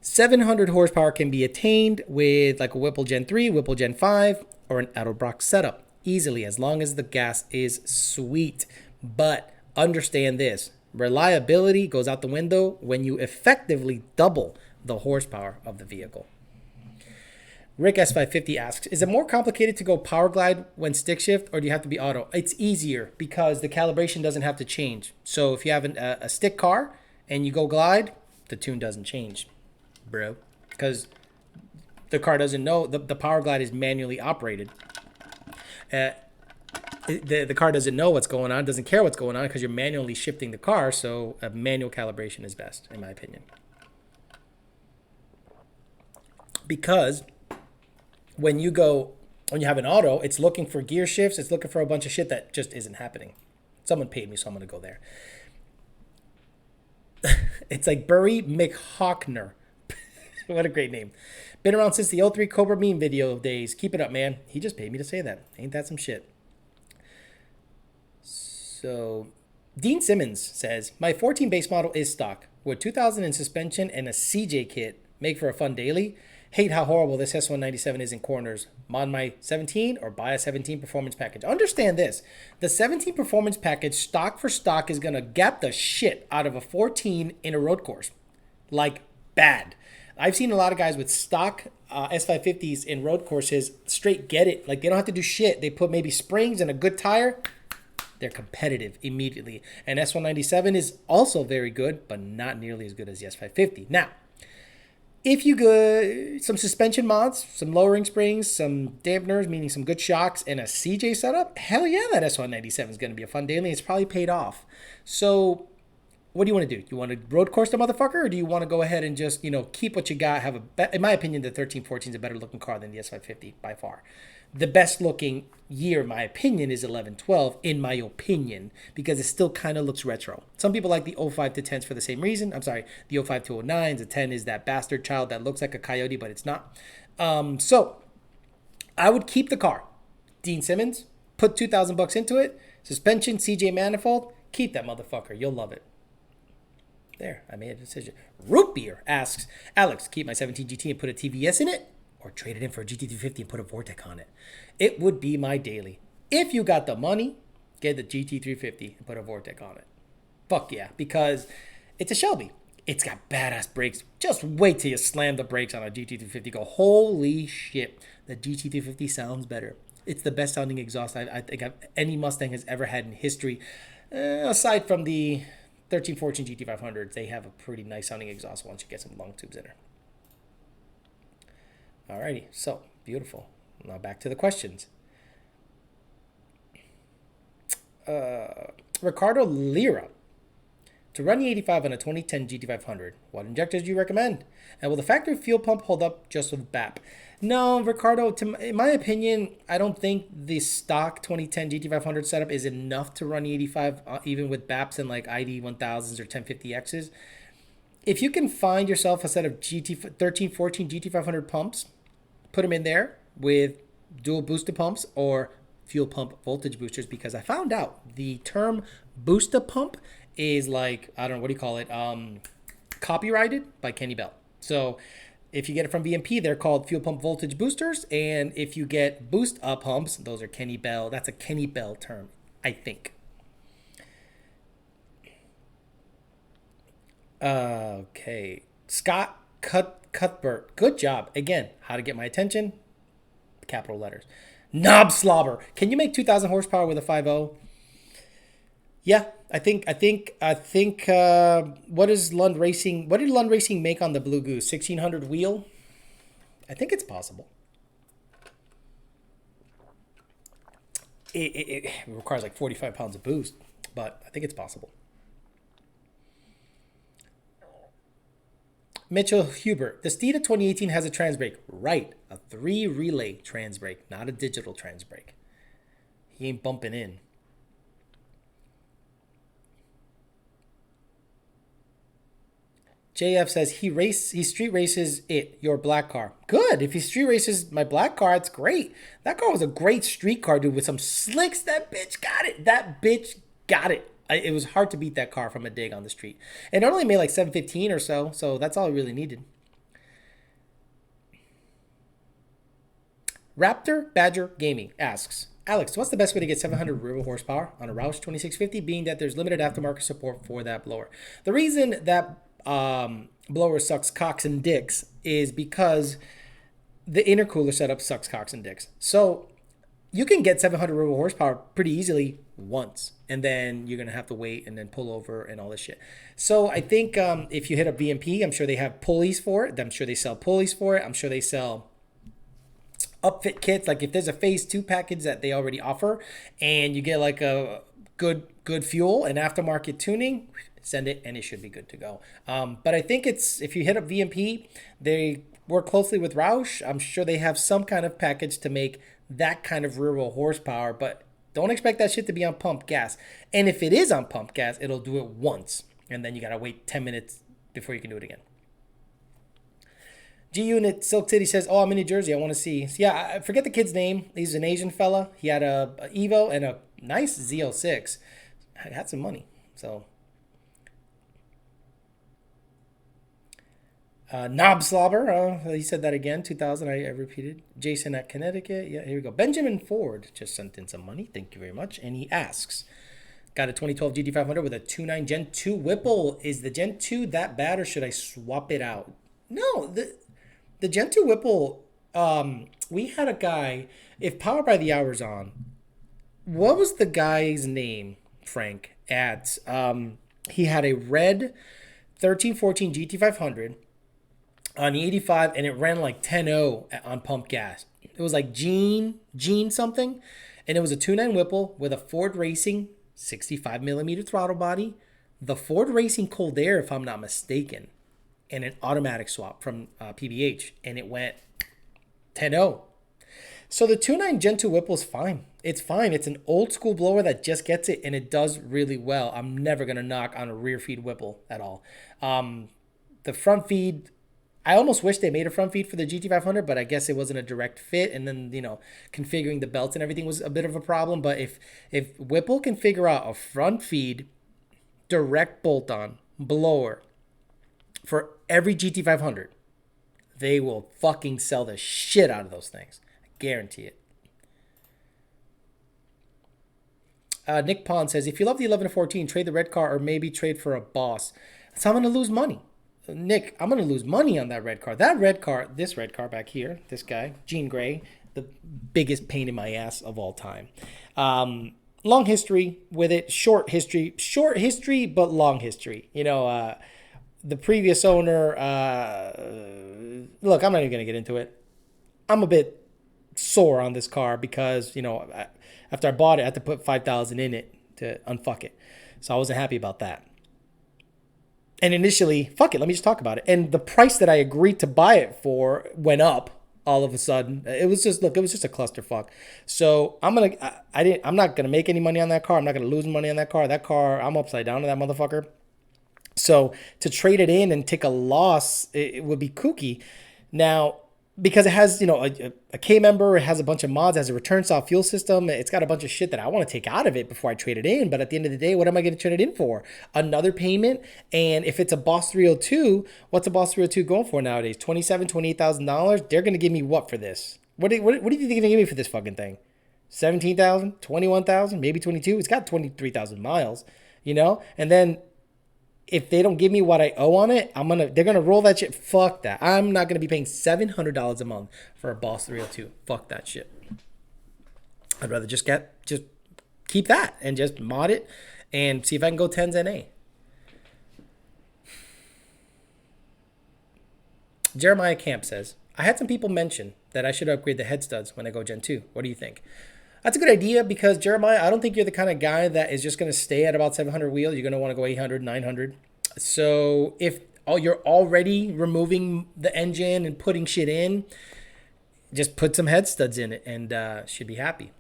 700 horsepower can be attained with like a Whipple Gen 3, Whipple Gen 5, or an Edelbrock setup. Easily, as long as the gas is sweet. But understand this, reliability goes out the window when you effectively double the horsepower of the vehicle. Rick S550 asks, is it more complicated to go Powerglide when stick shift, or do you have to be auto? It's easier because the calibration doesn't have to change. So if you have a stick car and you go glide, the tune doesn't change, bro, because the car doesn't know the Powerglide is manually operated. The car doesn't know what's going on, doesn't care what's going on because you're manually shifting the car, so a manual calibration is best, in my opinion. Because when you have an auto, it's looking for gear shifts, it's looking for a bunch of shit that just isn't happening. Someone paid me, so I'm going to go there. It's like Burry McHawkner. What a great name. Been around since the 03 Cobra Meme video days. Keep it up, man. He just paid me to say that. Ain't that some shit? So, Dean Simmons says, my 14 base model is stock. Would 2000 in suspension and a CJ kit make for a fun daily? Hate how horrible this S197 is in corners. Mod my 17 or buy a 17 performance package. Understand this. The 17 performance package, stock for stock, is going to gap the shit out of a 14 in a road course. Like, bad. I've seen a lot of guys with stock S550s in road courses straight get it. Like, they don't have to do shit. They put maybe springs and a good tire. They're competitive immediately. And S197 is also very good, but not nearly as good as the S550. Now, if you go some suspension mods, some lowering springs, some dampeners, meaning some good shocks, and a CJ setup, hell yeah, that S197 is going to be a fun daily. It's probably paid off. So what do you want to do? You want to road course the motherfucker, or do you want to go ahead and just, keep what you got? In my opinion, the 1314 is a better looking car than the S550 by far. The best looking year, in my opinion, is 1112, in my opinion, because it still kind of looks retro. Some people like the 05 to 10s for the same reason. I'm sorry, the 05 to 09s. The 10 is that bastard child that looks like a coyote, but it's not. So I would keep the car. Dean Simmons, put $2,000 into it. Suspension, CJ Manifold, keep that motherfucker. You'll love it. There, I made a decision. Root Beer asks, Alex, keep my 17 GT and put a TVS in it, or trade it in for a GT350 and put a Vortech on it? It would be my daily. If you got the money, get the GT350 and put a Vortech on it. Fuck yeah, because it's a Shelby. It's got badass brakes. Just wait till you slam the brakes on a GT350. Go, holy shit, the GT350 sounds better. It's the best sounding exhaust I think any Mustang has ever had in history. Aside from the 1314 GT500s, they have a pretty nice sounding exhaust once you get some long tubes in there. Alrighty, so beautiful. Now back to the questions. Ricardo Lira. To run the 85 on a 2010 GT500, what injectors do you recommend? And will the factory fuel pump hold up just with BAP? No, Ricardo, in my opinion, I don't think the stock 2010 GT500 setup is enough to run the 85, even with BAPs and like ID 1000s or 1050Xs. If you can find yourself a set of 1314 GT500 pumps, put them in there with dual booster pumps or fuel pump voltage boosters, because I found out the term booster pump is like, I don't know, what do you call it? Copyrighted by Kenny Bell. So if you get it from VMP, they're called fuel pump voltage boosters. And if you get boost up pumps, those are Kenny Bell. That's a Kenny Bell term, I think. Okay. Scott Cuthbert. Good job. Again, how to get my attention? Capital letters. Knob slobber. Can you make 2,000 horsepower with a 5.0? Yeah, I think. What is Lund Racing? What did Lund Racing make on the Blue Goose? 1600 wheel. I think it's possible. It requires like 45 pounds of boost, but I think it's possible. Mitchell Hubert. The Steeda 2018 has a trans brake. Right. A 3-relay trans brake, not a digital trans brake. He ain't bumping in. JF says he street races your black car. Good. If he street races my black car, it's great. That car was a great street car, dude, with some slicks. That bitch got it. It was hard to beat that car from a dig on the street. And it only made like 715 or so that's all it really needed. Raptor Badger Gaming asks, Alex, what's the best way to get 700 rear horsepower on a Roush 2650, being that there's limited aftermarket support for that blower? The reason that blower sucks cocks and dicks is because the intercooler setup sucks cocks and dicks. So you can get 700 rear horsepower pretty easily once, and then you're going to have to wait and then pull over and all this shit. So I think if you hit up BMP, I'm sure they have pulleys for it. I'm sure they sell pulleys for it. I'm sure they sell upfit kits. Like if there's a phase 2 package that they already offer and you get like a good fuel and aftermarket tuning, send it and it should be good to go. But I think if you hit up VMP, they work closely with Roush. I'm sure they have some kind of package to make that kind of rear wheel horsepower, but don't expect that shit to be on pump gas. And if it is on pump gas, it'll do it once, and then you gotta wait 10 minutes before you can do it again. G-Unit Silk City says, oh, I'm in New Jersey. I want to see. So yeah, I forget the kid's name. He's an Asian fella. He had a Evo and a nice Z06. I had some money. So, Knob Slobber, he said that again, 2000, I repeated. Jason at Connecticut, yeah, here we go. Benjamin Ford just sent in some money, thank you very much. And he asks, got a 2012 GT500 with a 2.9 Gen 2 Whipple. Is the Gen 2 that bad or should I swap it out? No, the Gen 2 Whipple, we had a guy, if Power by the Hour's on, what was the guy's name, Frank, at, he had a red 1314 GT500 on the 85 and it ran like 10.0 on pump gas. It was like Gene something. And it was a 2.9 Whipple with a Ford Racing 65 millimeter throttle body, the Ford Racing Cold Air, if I'm not mistaken, and an automatic swap from PBH. And it went 10.0. So the 2.9 Gen 2 Whipple is fine. It's fine. It's an old school blower that just gets it and it does really well. I'm never going to knock on a rear feed Whipple at all. The front feed, I almost wish they made a front feed for the GT500, but I guess it wasn't a direct fit. And then, configuring the belts and everything was a bit of a problem. But if Whipple can figure out a front feed direct bolt-on blower for every GT500, they will fucking sell the shit out of those things. I guarantee it. Nick Pond says, if you love the 11 to 14, trade the red car or maybe trade for a Boss. So I'm going to lose money. Nick, I'm going to lose money on that red car. That red car, this red car back here, this guy, Jean Grey, the biggest pain in my ass of all time. Long history with it, short history, but long history. The previous owner, look, I'm not even going to get into it. I'm a bit sore on this car because, after I bought it, I had to put $5,000 in it to unfuck it. So I wasn't happy about that. And initially, fuck it, let me just talk about it. And the price that I agreed to buy it for went up all of a sudden. It was just a clusterfuck. So I'm not gonna make any money on that car. I'm not gonna lose money on that car. That car, I'm upside down to that motherfucker. So to trade it in and take a loss, it would be kooky. Now, because it has, a K member, it has a bunch of mods, it has a return style fuel system. It's got a bunch of shit that I want to take out of it before I trade it in. But at the end of the day, what am I going to trade it in for? Another payment. And if it's a Boss 302, what's a Boss 302 going for nowadays? $27,000, $28,000. They're going to give me what for this? What do you think they're going to give me for this fucking thing? 17,000, 21,000, maybe 22. It's got 23,000 miles, and then if they don't give me what I owe on it, they're gonna roll that shit. Fuck that. I'm not gonna be paying $700 a month for a Boss 302. Fuck that shit. I'd rather just keep that and just mod it and see if I can go 10s NA. Jeremiah Camp says, I had some people mention that I should upgrade the head studs when I go Gen 2. What do you think? That's a good idea because, Jeremiah, I don't think you're the kind of guy that is just going to stay at about 700 wheels. You're going to want to go 800, 900. So if you're already removing the engine and putting shit in, just put some head studs in it and should be happy.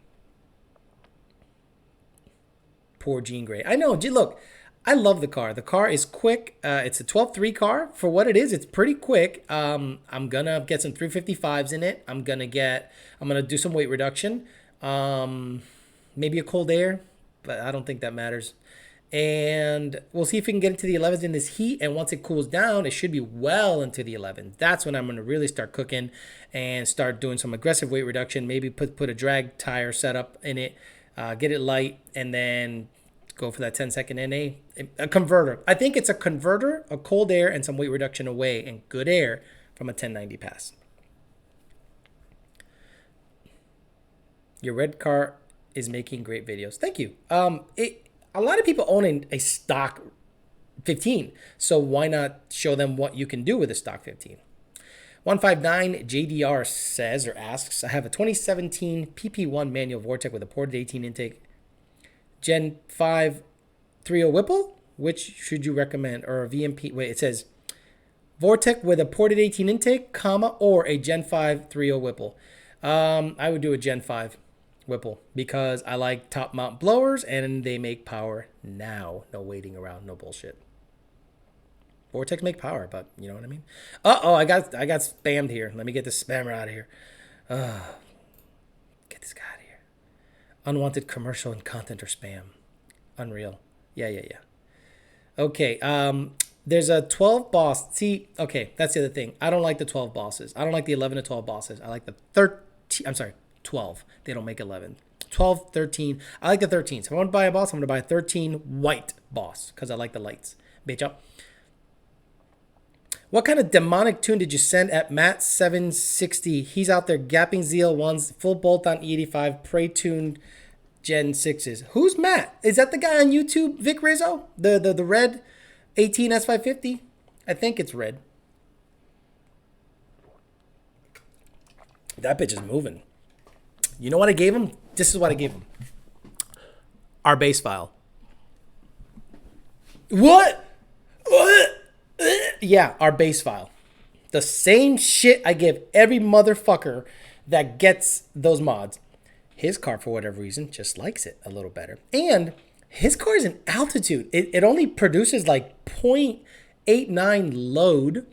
Poor Jean Grey. I know. Look, I love the car. The car is quick. It's a 12.3 car. For what it is, it's pretty quick. I'm going to get some 355s in it. I'm going to do some weight reduction. Maybe a cold air, but I don't think that matters. And we'll see if we can get into the 11s in this heat. And once it cools down, it should be well into the 11s. That's when I'm going to really start cooking and start doing some aggressive weight reduction. Maybe put a drag tire setup in it, get it light, and then go for that 10-second NA. A converter. I think it's a converter, a cold air, and some weight reduction away and good air from a 1090 pass. Your red car is making great videos. Thank you. A lot of people own a stock 15, so why not show them what you can do with a stock 15? 159 JDR says or asks, I have a 2017 PP1 manual Vortech with a ported 18 intake, Gen 5 3.0 Whipple. Which should you recommend? Or a VMP? Wait, it says Vortech with a ported 18 intake, or a Gen 5 3.0 Whipple. I would do a Gen 5 Whipple because I like top mount blowers and they make power now. No waiting around, no bullshit. Vortech make power, but you know what I mean? I got spammed here. Let me get this spammer out of here. Get this guy out of here. Unwanted commercial and content or spam. Unreal. Yeah. Okay. There's a 12 boss. See, okay, that's the other thing. I don't like the 12 bosses. I don't like the 11 to 12 bosses. I like the 13. I'm sorry, 12. They don't make 11. 12, 13. I like the 13. So if I want to buy a boss, I'm going to buy a 13 white boss because I like the lights. Bitch up. What kind of demonic tune did you send at Matt760? He's out there gapping ZL1s, full bolt on E85, Prey tuned Gen 6s. Who's Matt? Is that the guy on YouTube, Vic Rizzo? The red 18 S550? I think it's red. That bitch is moving. You know what I gave him? This is what I gave him. Our base file. What? Yeah, our base file. The same shit I give every motherfucker that gets those mods. His car, for whatever reason, just likes it a little better. And his car is in altitude. It only produces like 0.89 load.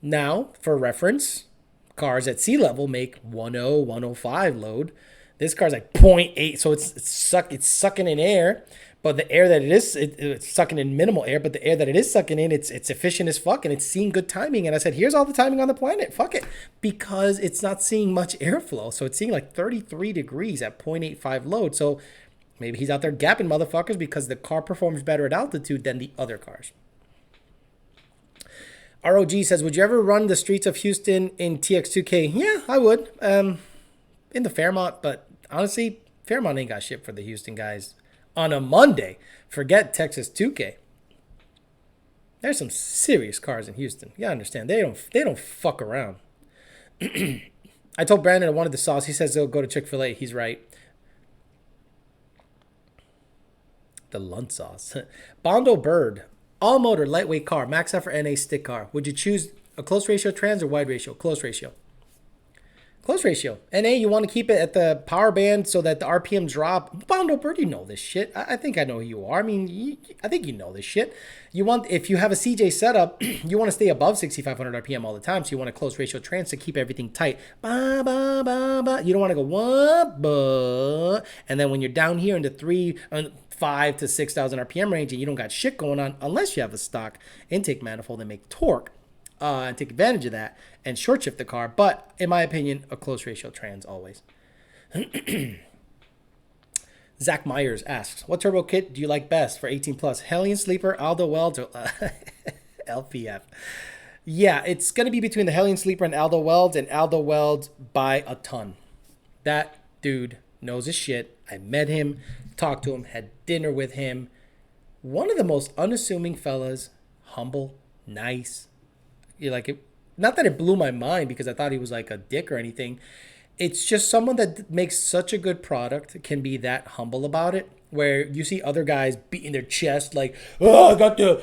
Now, for reference, cars at sea level make 10, 105 load. This car's like 0.8, so it's sucking in air. But the air that it is, it's sucking in minimal air. But the air that it is sucking in, it's efficient as fuck, and it's seeing good timing. And I said, here's all the timing on the planet. Fuck it. Because it's not seeing much airflow. So it's seeing like 33 degrees at 0.85 load. So maybe he's out there gapping motherfuckers because the car performs better at altitude than the other cars. ROG says, would you ever run the streets of Houston in TX2K? Yeah, I would. In the Fairmont, but honestly, Fairmont ain't got shit for the Houston guys. On a Monday, forget Texas 2K. There's some serious cars in Houston. You gotta understand, they don't fuck around. I told Brandon I wanted the sauce. He says he'll go to Chick-fil-A. He's right. The Lunt sauce. Bondo Bird. All motor, lightweight car. Max effort NA stick car. Would you choose a close ratio trans or wide ratio? Close ratio. Close ratio. NA, you want to keep it at the power band so that the RPM drop. Bondo Bird, you know this shit. I think I know who you are. I mean, I think you know this shit. You want, if you have a CJ setup, you want to stay above 6,500 RPM all the time. So you want a close ratio trans to keep everything tight. Ba, ba, ba, ba. You don't want to go what, ba. And then when you're down here in the 5 to 6,000 RPM range and you don't got shit going on, unless you have a stock intake manifold and make torque. And take advantage of that and short shift the car. But in my opinion, a close ratio trans always. Zach Myers asks, what turbo kit do you like best for 18 plus? Hellion Sleeper, Aldo Welds, or LPF? Yeah, it's going to be between the Hellion Sleeper and Aldo Welds by a ton. That dude knows his shit. I met him, talked to him, had dinner with him. One of the most unassuming fellas, humble, nice. You're like, not that it blew my mind because I thought he was like a dick or anything. It's just someone that makes such a good product can be that humble about it. Where you see other guys beating their chest like, oh,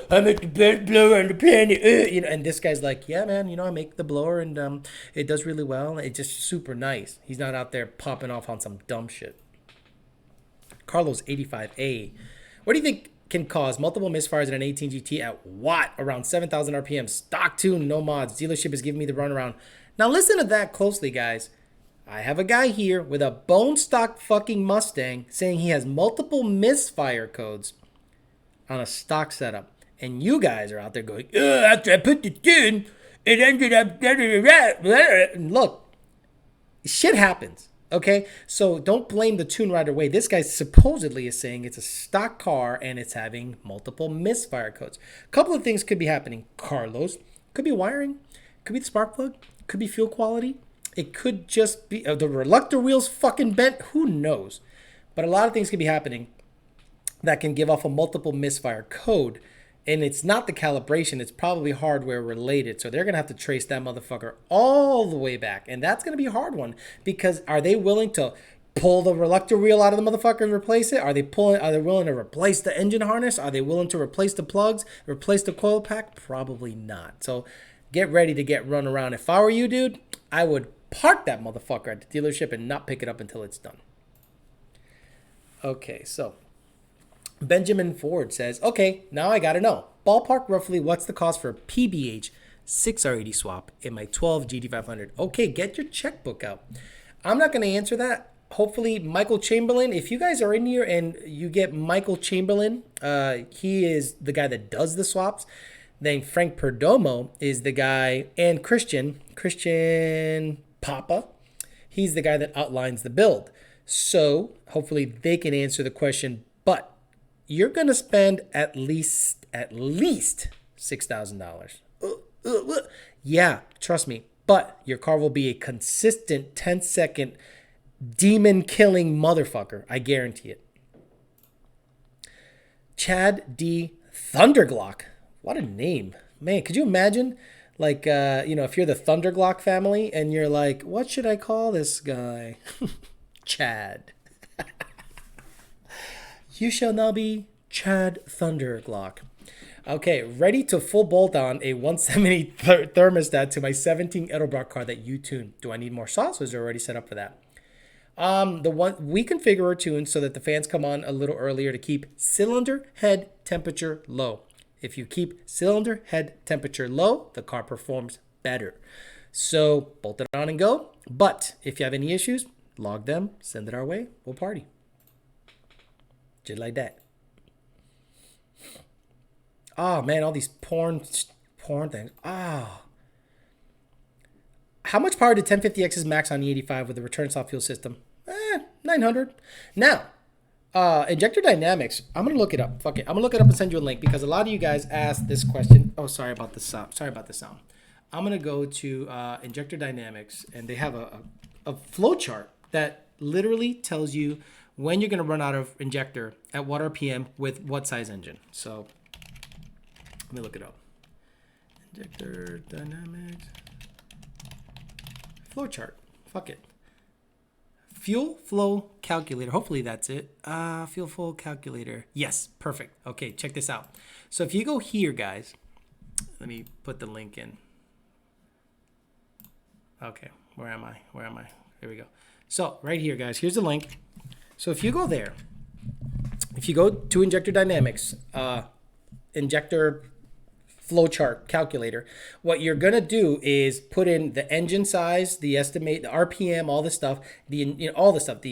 I make the best blower on the planet, you know. And this guy's like, yeah, man, you know, I make the blower and it does really well. It's just super nice. He's not out there popping off on some dumb shit. Carlos 85A, what do you think can cause multiple misfires in an 18 GT at what? Around 7,000 RPM. Stock tune, no mods. Dealership is giving me the runaround. Now listen to that closely, guys. I have a guy here with a bone stock fucking Mustang saying he has multiple misfire codes on a stock setup. And you guys are out there going, after I put the tune, it ended up... And look, shit happens. Okay, so don't blame the tune right away. This guy supposedly is saying it's a stock car and it's having multiple misfire codes. A couple of things could be happening, Carlos. Could be wiring, could be the spark plug, could be fuel quality. It could just be the reluctor wheels fucking bent. Who knows? But a lot of things could be happening that can give off a multiple misfire code. And it's not the calibration. It's probably hardware related. So they're going to have to trace that motherfucker all the way back. And that's going to be a hard one. Because are they willing to pull the reluctor wheel out of the motherfucker and replace it? Are they willing to replace the engine harness? Are they willing to replace the plugs? Replace the coil pack? Probably not. So get ready to get run around. If I were you, dude, I would park that motherfucker at the dealership and not pick it up until it's done. Okay, so... Benjamin Ford says, okay, now I got to know. Ballpark roughly what's the cost for a PBH 6R80 swap in my 12 GT500? Okay, get your checkbook out. I'm not going to answer that. hopefully Michael Chamberlain. If you guys are in here and you get Michael Chamberlain, he is the guy that does the swaps. Then Frank Perdomo is the guy, and Christian Papa, he's the guy that outlines the build. So hopefully they can answer the question, but you're going to spend at least $6,000. Yeah, trust me. But your car will be a consistent 10-second demon-killing motherfucker. I guarantee it. Chad D. Thunderglock. What a name. Man, could you imagine, like, if you're the Thunderglock family and you're like, what should I call this guy? Chad. You shall now be Chad Thunderglock. Okay, ready to full bolt on a 170 thermostat to my 17 Edelbrock car that you tuned. Do I need more sauce, or is it already set up for that? The one we configure or tune so that the fans come on a little earlier to keep cylinder head temperature low. If you keep cylinder head temperature low, the car performs better. So bolt it on and go. But if you have any issues, log them, send it our way, we'll party. Just like that. Oh man, all these porn things. Oh. How much power did 1050X's max on E85 with the return soft fuel system? 900. Now, Injector Dynamics, I'm going to look it up. Fuck it. I'm going to look it up and send you a link because a lot of you guys asked this question. Oh, sorry about the sound. I'm going to go to Injector Dynamics, and they have a flow chart that literally tells you when you're going to run out of injector at what RPM with what size engine. So let me look it up. Injector Dynamics. Flow chart. Fuck it. Fuel flow calculator. Hopefully that's it. Fuel flow calculator. Yes, perfect. Okay, check this out. So if you go here, guys, let me put the link in. Okay, where am I? Here we go. So right here, guys, here's the link. So if you go there, if you go to Injector Dynamics, injector flowchart calculator, what you're gonna do is put in the engine size, the estimate, the RPM, all the stuff, the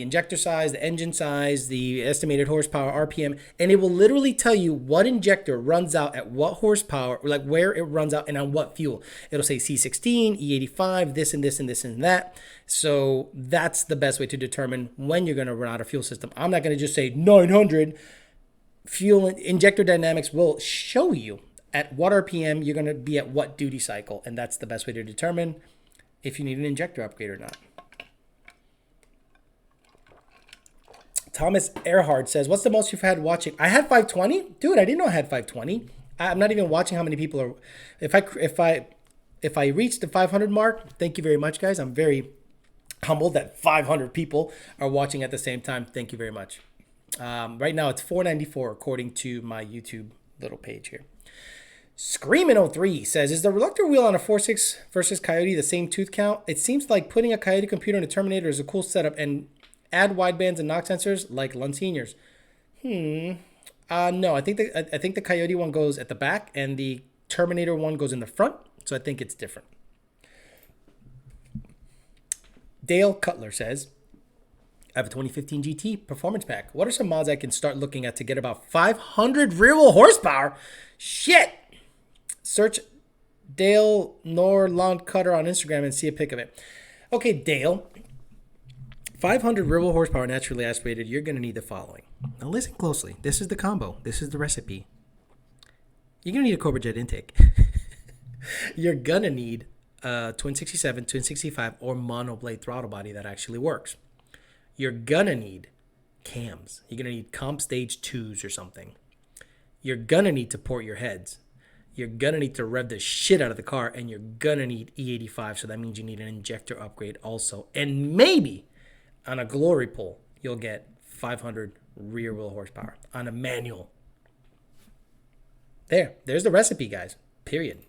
injector size, the engine size, the estimated horsepower, RPM, and it will literally tell you what injector runs out at what horsepower, like where it runs out and on what fuel. It'll say C16, E85, this and this and this and that. So that's the best way to determine when you're gonna run out of fuel system. I'm not gonna just say 900. Fuel Injector Dynamics will show you at what RPM you're going to be at what duty cycle, and that's the best way to determine if you need an injector upgrade or not. Thomas Earhart says, what's the most you've had watching? I had 520? Dude, I didn't know I had 520. I'm not even watching how many people are. If I reach the 500 mark, thank you very much, guys. I'm very humbled that 500 people are watching at the same time. Thank you very much. Right now it's 494 according to my YouTube little page here. Screamin03 says, is the reluctor wheel on a 4.6 versus Coyote the same tooth count? It seems like putting a Coyote computer in a Terminator is a cool setup and add widebands and knock sensors like Lund Seniors. No, I think the Coyote one goes at the back and the Terminator one goes in the front. So I think it's different. Dale Cutler says, I have a 2015 GT performance pack. What are some mods I can start looking at to get about 500 rear wheel horsepower? Shit! Search Dale Nor Lawn Cutter on Instagram and see a pic of it. Okay, Dale. 500 rear wheel horsepower naturally aspirated. You're going to need the following. Now listen closely. This is the combo. This is the recipe. You're going to need a Cobra Jet intake. You're going to need a Twin 67, Twin 65, or monoblade throttle body that actually works. You're going to need cams. You're going to need comp stage 2s or something. You're going to need to port your heads. You're going to need to rev the shit out of the car, and you're going to need E85, so that means you need an injector upgrade also. And maybe on a glory pull, you'll get 500 rear wheel horsepower on a manual. There's the recipe, guys. Period.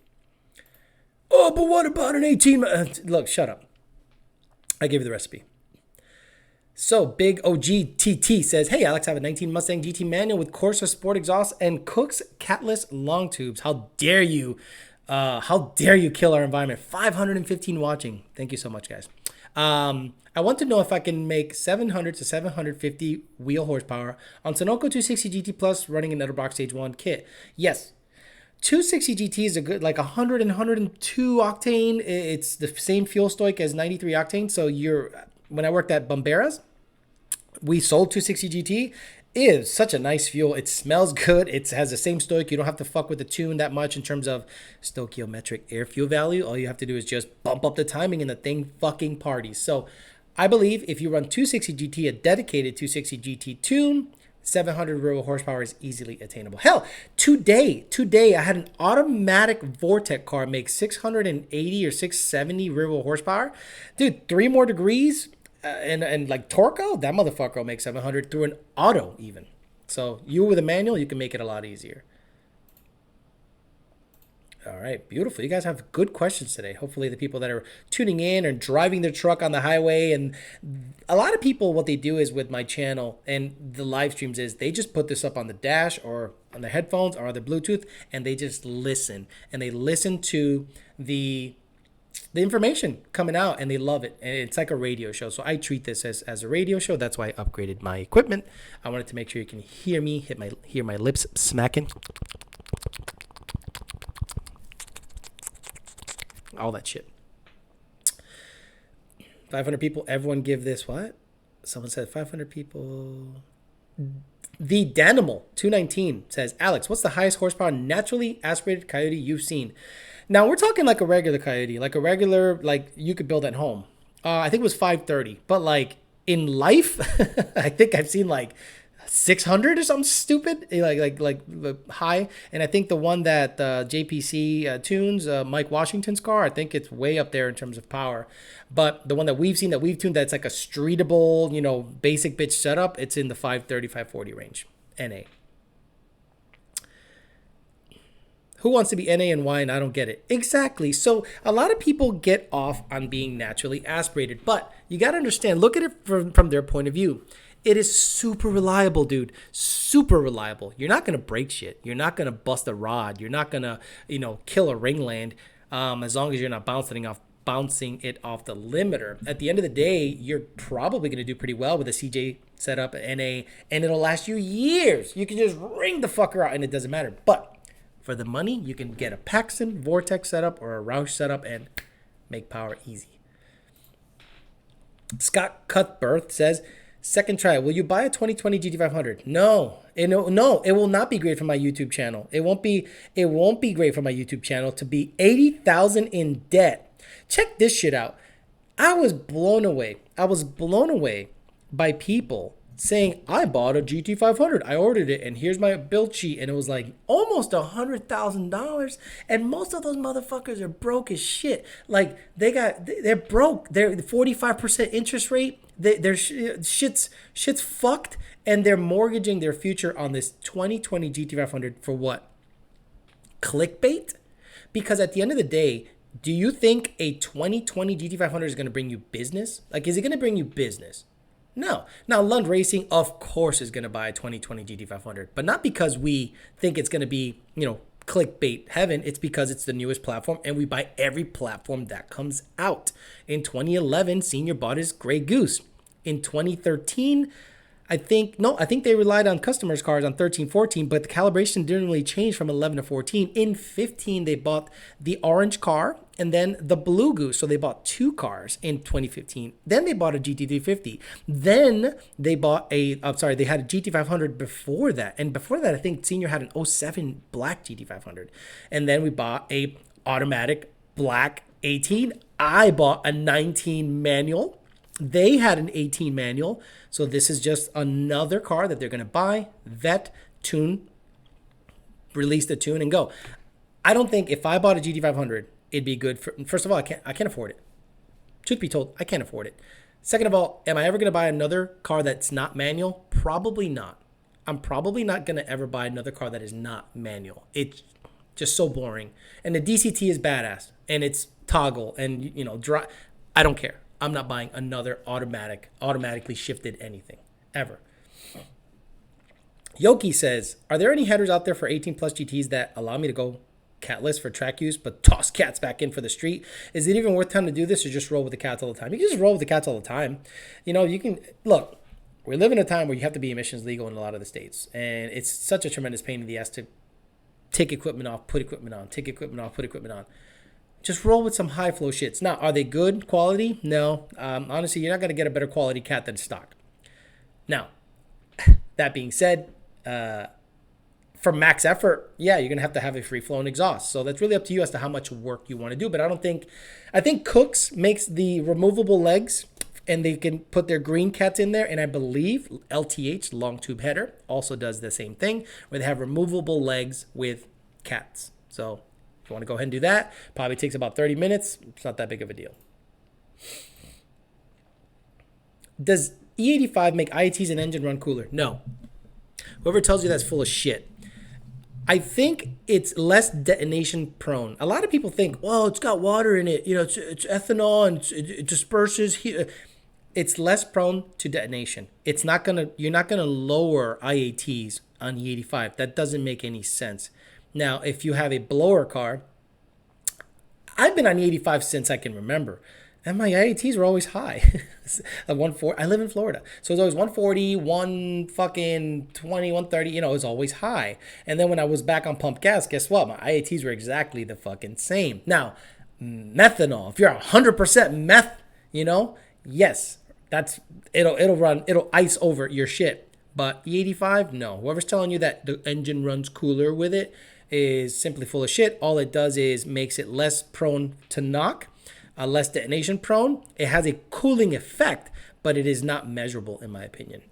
Oh, but what about an 18? Look, shut up. I gave you the recipe. So, Big OG TT says, hey, Alex, I have a 19 Mustang GT manual with Corsa Sport exhaust and Cook's catless long tubes. How dare you? How dare you kill our environment? 515 watching. Thank you so much, guys. I I want to know if I can make 700 to 750 wheel horsepower on Sunoco 260 GT Plus running another box stage 1 kit. Yes. 260 GT is a good, like 100 and 102 octane. It's the same fuel stoic as 93 octane. So when I worked at Bomberas, we sold 260 GT. It is such a nice fuel. It smells good. It has the same stoic. You don't have to fuck with the tune that much in terms of stoichiometric air fuel value. All you have to do is just bump up the timing and the thing fucking parties. So I believe if you run 260 GT, a dedicated 260 GT tune, 700 real horsepower is easily attainable. Hell, today I had an automatic Vortech car make 680 or 670 real horsepower. Dude, 3 more degrees and like Torco, that motherfucker will make 700 through an auto even. So you with a manual, you can make it a lot easier. All right, beautiful. You guys have good questions today. Hopefully the people that are tuning in and driving their truck on the highway, and a lot of people, what they do is with my channel and the live streams is they just put this up on the dash or on the headphones or the Bluetooth, and they just listen. And they listen to the information coming out, and they love it. And it's like a radio show. So I treat this as a radio show. That's why I upgraded my equipment. I wanted to make sure you can hear me, hear my lips smacking. All that shit. 500 people. Everyone give this what? Someone said 500 people. The Danimal 219 says, Alex, what's the highest horsepower naturally aspirated Coyote you've seen? Now we're talking like a regular Coyote, like a regular, like you could build at home. I think it was 530, but like in life, I think I've seen like 600 or something stupid, like high. And I think the one that JPC tunes, Mike Washington's car, I think it's way up there in terms of power. But the one that we've seen, that we've tuned, that's like a streetable, basic bitch setup, it's in the 530, 540 range. NA. Who wants to be NA and why? And I don't get it. Exactly. So a lot of people get off on being naturally aspirated, but you got to understand, look at it from their point of view. It is super reliable, dude. Super reliable. You're not going to break shit. You're not going to bust a rod. You're not going to, kill a ringland as long as you're not bouncing it off the limiter. At the end of the day, you're probably going to do pretty well with a CJ setup, NA, and it'll last you years. You can just ring the fucker out and it doesn't matter. But for the money, you can get a Paxton, Vortech setup, or a Roush setup and make power easy. Scott Cuthbert says, second try, will you buy a 2020 GT500? No, it will not be great for my YouTube channel. It won't be great for my YouTube channel to be 80,000 in debt. Check this shit out. I was blown away. By people saying, I bought a GT500. I ordered it, and here's my build sheet. And it was like almost $100,000. And most of those motherfuckers are broke as shit. Like, they're broke. They're 45% interest rate. Their shit's fucked, and they're mortgaging their future on this 2020 GT500 for what? Clickbait? Because at the end of the day, do you think a 2020 GT500 is going to bring you business? Like, is it going to bring you business? No. Now, Lund Racing, of course, is going to buy a 2020 GT500, but not because we think it's going to be, clickbait heaven. It's because it's the newest platform, and we buy every platform that comes out. In 2011, Senior bought his Grey Goose. In 2013, I think they relied on customers' cars on 13, 14, but the calibration didn't really change from 11 to 14. In 15, they bought the orange car and then the blue goose. So they bought 2 cars in 2015. Then they bought a GT350. Then they they had a GT500 before that. And before that, I think Senior had an 07 black GT500. And then we bought a automatic black 18. I bought a 19 manual. They had an 18 manual. So this is just another car that they're going to buy, vet, tune, release the tune, and go. I don't think if I bought a GT500, it'd be good for. First of all, I can't afford it. Truth be told, I can't afford it. Second of all, am I ever going to buy another car that's not manual? Probably not. I'm probably not going to ever buy another car that is not manual. It's just so boring. And the DCT is badass, and it's toggle, and dry. I don't care. I'm not buying another automatically shifted anything, ever. Yoki says, are there any headers out there for 18 plus GTs that allow me to go catless for track use, but toss cats back in for the street. Is it even worth time to do this, or just roll with the cats all the time? You can just roll with the cats all the time. You know, you can look. We live in a time where you have to be emissions legal in a lot of the states, and it's such a tremendous pain in the ass to take equipment off, put equipment on, take equipment off, put equipment on. Just roll with some high flow shits. Now, are they good quality? No. Honestly, you're not going to get a better quality cat than stock. Now, that being said, for max effort, yeah, you're going to have a free flowing exhaust. So that's really up to you as to how much work you want to do. But I think Cooks makes the removable legs, and they can put their green cats in there. And I believe LTH, long tube header, also does the same thing, where they have removable legs with cats. So if you want to go ahead and do that, probably takes about 30 minutes. It's not that big of a deal. Does E85 make IATs and engine run cooler? No. Whoever tells you that's full of shit. I think it's less detonation prone. A lot of people think, well, it's got water in it. You know, it's ethanol and it disperses heat. It's less prone to detonation. You're not gonna lower IATs on E85. That doesn't make any sense. Now, if you have a blower car, I've been on E85 since I can remember, and my IATs were always high. I live in Florida, so it's always 140, 120, 130. You know, it was always high. And then when I was back on pump gas, guess what? My IATs were exactly the fucking same. Now, methanol. If you're 100% meth, you know, yes, it'll ice over your shit. But E85, no. Whoever's telling you that the engine runs cooler with it is simply full of shit. All it does is makes it less prone to knock, less detonation prone. It has a cooling effect, but it is not measurable in my opinion.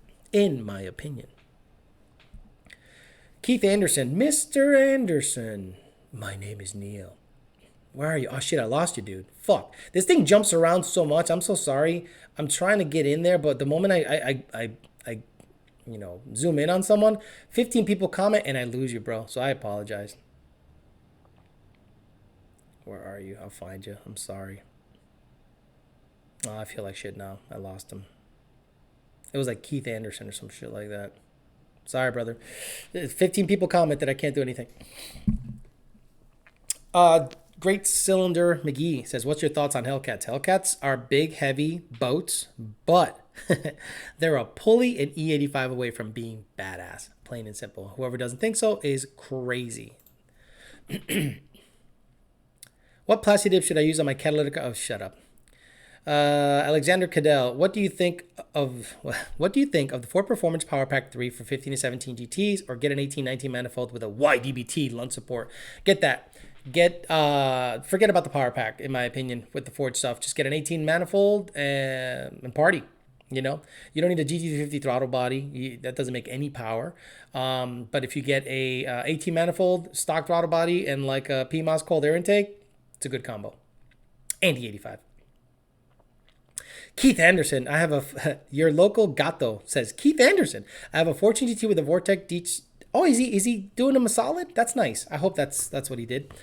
Keith Anderson, Mr. Anderson. My name is Neil. Where are you? Oh shit, I lost you, dude. Fuck. This thing jumps around so much. I'm so sorry. I'm trying to get in there, but the moment I zoom in on someone, 15 people comment and I lose you, bro. So I apologize. Where are you? I'll find you. I'm sorry. Oh, I feel like shit now. I lost him. It was like Keith Anderson or some shit like that. Sorry, brother. 15 people commented. I can't do anything. Great Cylinder McGee says, what's your thoughts on Hellcats? Hellcats are big, heavy boats, but they're a pulley and E85 away from being badass. Plain and simple. Whoever doesn't think so is crazy. What plastic dip should I use on my catalytic? Oh, shut up. Alexander Cadell, what do you think of the Ford Performance Power Pack 3 for 15 to 17 GTs, or get an 18-19 manifold with a YDBT lung support? Get that. Forget about the Power Pack, in my opinion, with the Ford stuff. Just get an 18 manifold and party. You know, you don't need a GT350 throttle body. That doesn't make any power. But if you get a 18 manifold, stock throttle body, and like a PMOS cold air intake, it's a good combo. And E85. Keith Anderson, your local gato says, Keith Anderson, I have a 14 GT with a Vortech Deech. Oh, is he doing him a solid? That's nice. I hope that's what he did.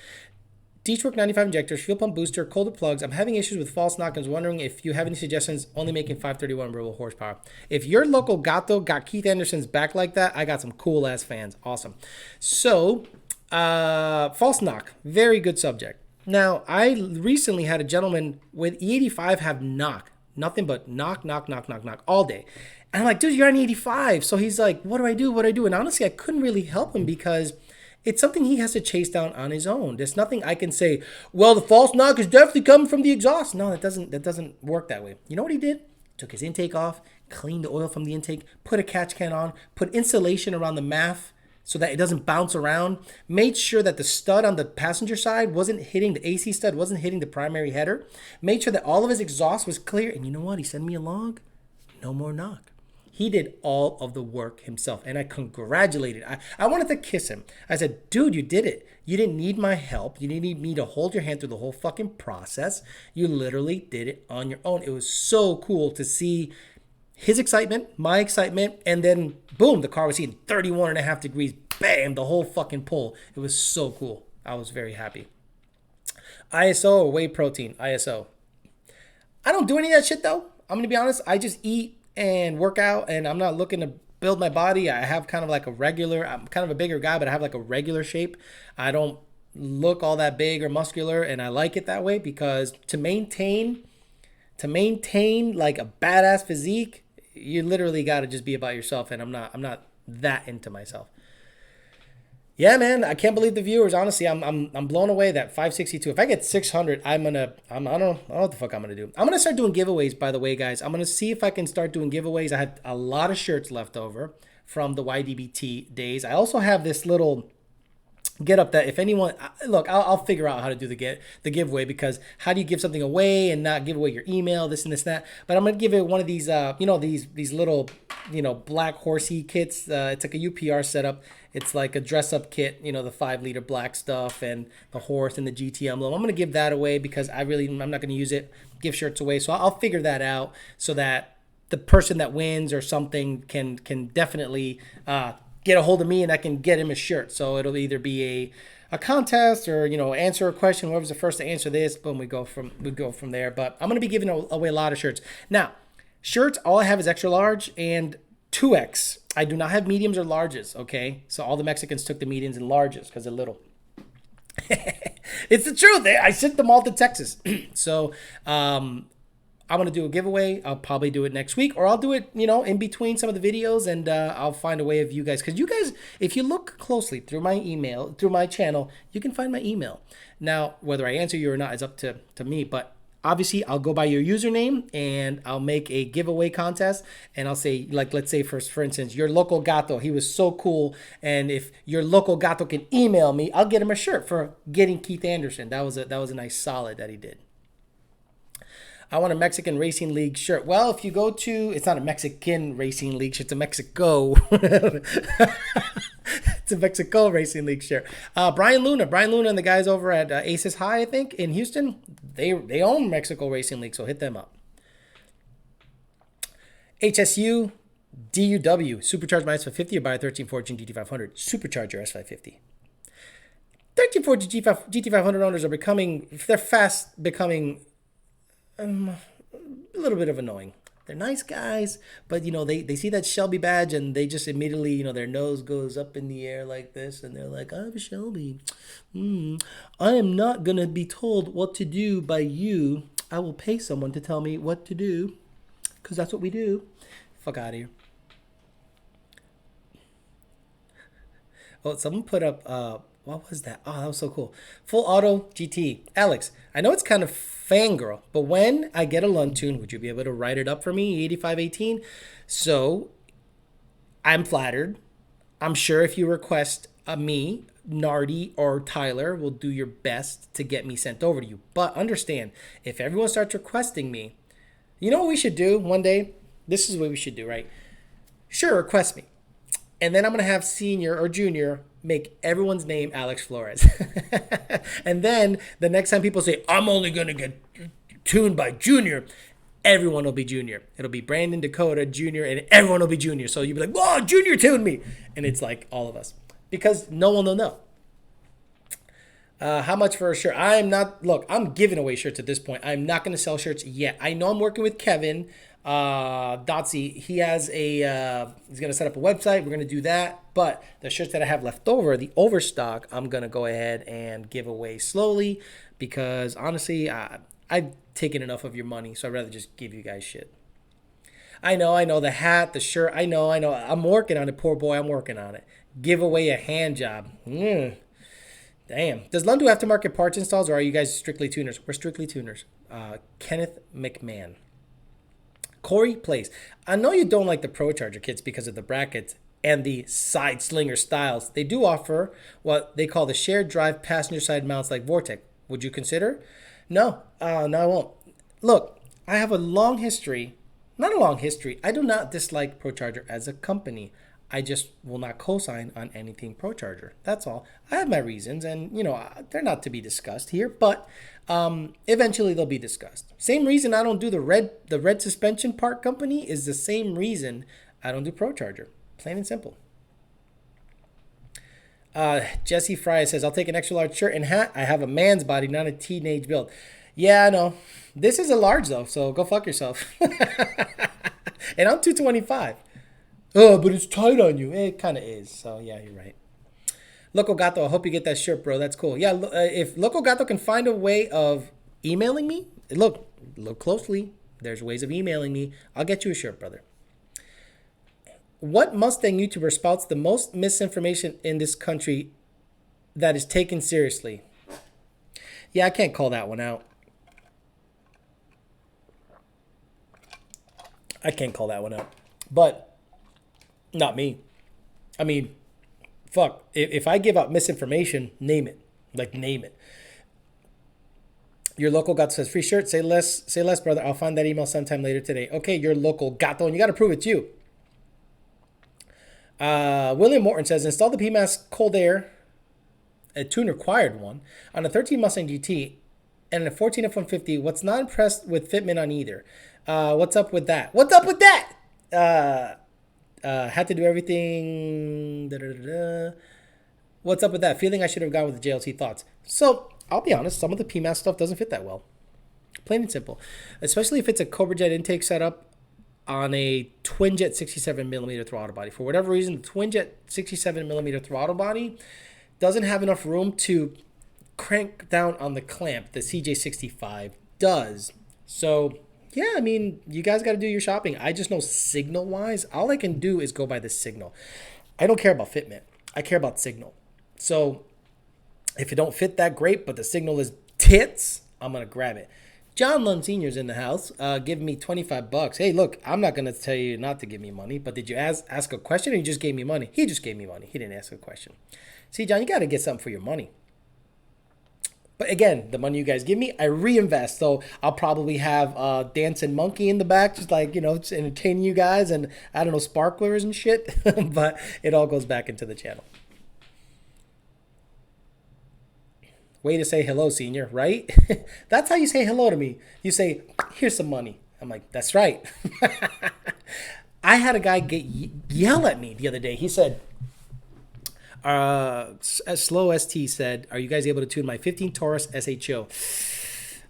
Deechwork 95 injectors, fuel pump booster, colder plugs. I'm having issues with false knock. I was wondering if you have any suggestions, only making 531 real horsepower. If your local gato got Keith Anderson's back like that, I got some cool ass fans. Awesome. So, false knock, very good subject. Now, I recently had a gentleman with E85 have knock. Nothing but knock all day. And I'm like, dude, you're on 85. So he's like, what do I do? And honestly, I couldn't really help him because it's something he has to chase down on his own. There's nothing I can say, well, the false knock is definitely coming from the exhaust. No, that doesn't work that way. You know what he did? Took his intake off, cleaned the oil from the intake, put a catch can on, put insulation around the MAF so that it doesn't bounce around, made sure that the stud on the passenger side wasn't hitting, the AC stud wasn't hitting the primary header, made sure that all of his exhaust was clear. And you know what? He sent me a log. No more knock. He did all of the work himself, and I congratulated. I wanted to kiss him. I said, dude, you did it. You didn't need my help. You didn't need me to hold your hand through the whole fucking process. You literally did it on your own. It was so cool to see his excitement, my excitement, and then, boom, the car was heating 31.5 degrees. Bam, the whole fucking pull. It was so cool. I was very happy. ISO or whey protein? ISO. I don't do any of that shit, though. I'm going to be honest. I just eat and work out, and I'm not looking to build my body. I have kind of like I'm kind of a bigger guy, but I have like a regular shape. I don't look all that big or muscular, and I like it that way because to maintain like a badass physique, you literally got to just be about yourself, and I'm not that into myself. Yeah, man, I can't believe the viewers. Honestly, I'm blown away that 562. If I get 600, I don't know what the fuck I'm gonna do. I'm gonna start doing giveaways. By the way, guys, I'm gonna see if I can start doing giveaways. I had a lot of shirts left over from the YDBT days. I also have this little get up that if anyone look, I'll figure out how to do the giveaway, because how do you give something away and not give away your email, this and this and that. But I'm gonna give it one of these these little black horsey kits. It's like a UPR setup. It's like a dress up kit, the 5 liter black stuff and the horse and the GT emblem. I'm gonna give that away because I'm not gonna use it. Give shirts away, so I'll figure that out so that the person that wins or something can definitely get a hold of me, and I can get him a shirt. So it'll either be a contest or answer a question. Whoever's the first to answer this, boom, we go from there. But I'm gonna be giving away a lot of shirts. Now, shirts, all I have is extra large and 2X. I do not have mediums or larges. Okay, so all the Mexicans took the mediums and larges because they're little. It's the truth. I shipped them all to Texas. So I'm going to do a giveaway. I'll probably do it next week, or I'll do it, in between some of the videos, and I'll find a way of you guys. Because you guys, if you look closely through my email, through my channel, you can find my email. Now, whether I answer you or not is up to me, but obviously I'll go by your username and I'll make a giveaway contest, and I'll say, like, let's say for instance, your local gato, he was so cool, and if your local gato can email me, I'll get him a shirt for getting Keith Anderson. That was a nice solid that he did. I want a Mexican Racing League shirt. Well, if you go to, it's not a Mexican Racing League shirt, it's a Mexico. It's a Mexico Racing League shirt. Brian Luna and the guys over at Aces High, I think, in Houston, they own Mexico Racing League, so hit them up. HSU DUW, Supercharged minus 550, or buy a 1314 GT500, Supercharger S550. 1314 GT500 owners they're fast becoming a little bit of annoying. They're nice guys, but they see that Shelby badge and they just immediately, their nose goes up in the air like this, and they're like, I'm Shelby. I am not gonna be told what to do by you. I will pay someone to tell me what to do, because that's what we do. Fuck out of here. Oh, someone put up what was that? Oh, that was so cool. Full auto GT. Alex, I know it's kind of fangirl, but when I get a Luntune, would you be able to write it up for me, 8518? So I'm flattered. I'm sure if you request me, Nardi, or Tyler will do your best to get me sent over to you. But understand, if everyone starts requesting me, you know what we should do one day? This is what we should do, right? Sure, request me. And then I'm going to have senior or junior make everyone's name Alex Flores. And then the next time people say, I'm only going to get tuned by junior, everyone will be junior. It'll be Brandon, Dakota, junior, and everyone will be junior. So you'll be like, whoa, junior tuned me. And it's like all of us, because no one will know. How much for a shirt? I'm giving away shirts at this point. I'm not going to sell shirts yet. I know I'm working with Kevin Dotsy. He has he's going to set up a website. We're going to do that. But the shirts that I have left over, the overstock, I'm going to go ahead and give away slowly, because honestly, I've taken enough of your money, so I'd rather just give you guys shit. I know, the hat, the shirt, I know. I'm working on it, poor boy, I'm working on it. Give away a hand job. Damn. Does Lund do aftermarket parts installs, or are you guys strictly tuners? We're strictly tuners. Kenneth McMahon. Corey Place. I know you don't like the Pro Charger kits because of the brackets and the side slinger styles. They do offer what they call the shared drive passenger side mounts like Vortech. Would you consider? No, I won't. Look, I have a long history. Not a long history. I do not dislike Pro Charger as a company. I just will not co-sign on anything Pro Charger. That's all. I have my reasons, and they're not to be discussed here, but eventually they'll be discussed. Same reason I don't do the red suspension part company is the same reason I don't do Pro Charger. Plain and simple. Jesse Fry says, I'll take an extra large shirt and hat. I have a man's body, not a teenage build. Yeah, I know. This is a large though, so go fuck yourself. And I'm 225. Oh, but it's tight on you. It kind of is. So, yeah, you're right. Loco Gato, I hope you get that shirt, bro. That's cool. Yeah, if Loco Gato can find a way of emailing me, look closely. There's ways of emailing me. I'll get you a shirt, brother. What Mustang YouTuber spouts the most misinformation in this country that is taken seriously? Yeah, I can't call that one out. I can't call that one out. But not me. I mean, fuck. If I give out misinformation, name it. Like, name it. Your local gato says, free shirt. Say less, brother. I'll find that email sometime later today. Okay, your local gato. And you got to prove it's you. William Morton says, install the PMAS cold air, a tune required one, on a 13 Mustang GT and a 14 F-150. What's not impressed with fitment on either. What's up with that? What's up with that? Had to do everything. What's up with that? Feeling I should have gone with the JLT thoughts. So, I'll be honest, some of the PMAS stuff doesn't fit that well. Plain and simple. Especially if it's a Cobra Jet intake setup on a twin jet 67mm throttle body. For whatever reason, the twin jet 67mm throttle body doesn't have enough room to crank down on the clamp. The CJ65 does. So, yeah, I mean, you guys got to do your shopping. I just know signal-wise, all I can do is go by the signal. I don't care about fitment. I care about signal. So, if it don't fit that great, but the signal is tits, I'm going to grab it. John Lund Sr.'s in the house, giving me $25. Hey, look, I'm not going to tell you not to give me money, but did you ask a question or you just gave me money? He just gave me money. He didn't ask a question. See, John, you got to get something for your money. But again, the money you guys give me, I reinvest. So I'll probably have Dancing Monkey in the back, just like, just entertaining you guys and, I don't know, sparklers and shit. But it all goes back into the channel. Way to say hello, senior, right? That's how you say hello to me. You say, here's some money. I'm like, that's right. I had a guy yell at me the other day. He said, Slow ST said, are you guys able to tune my 15 Taurus SHO?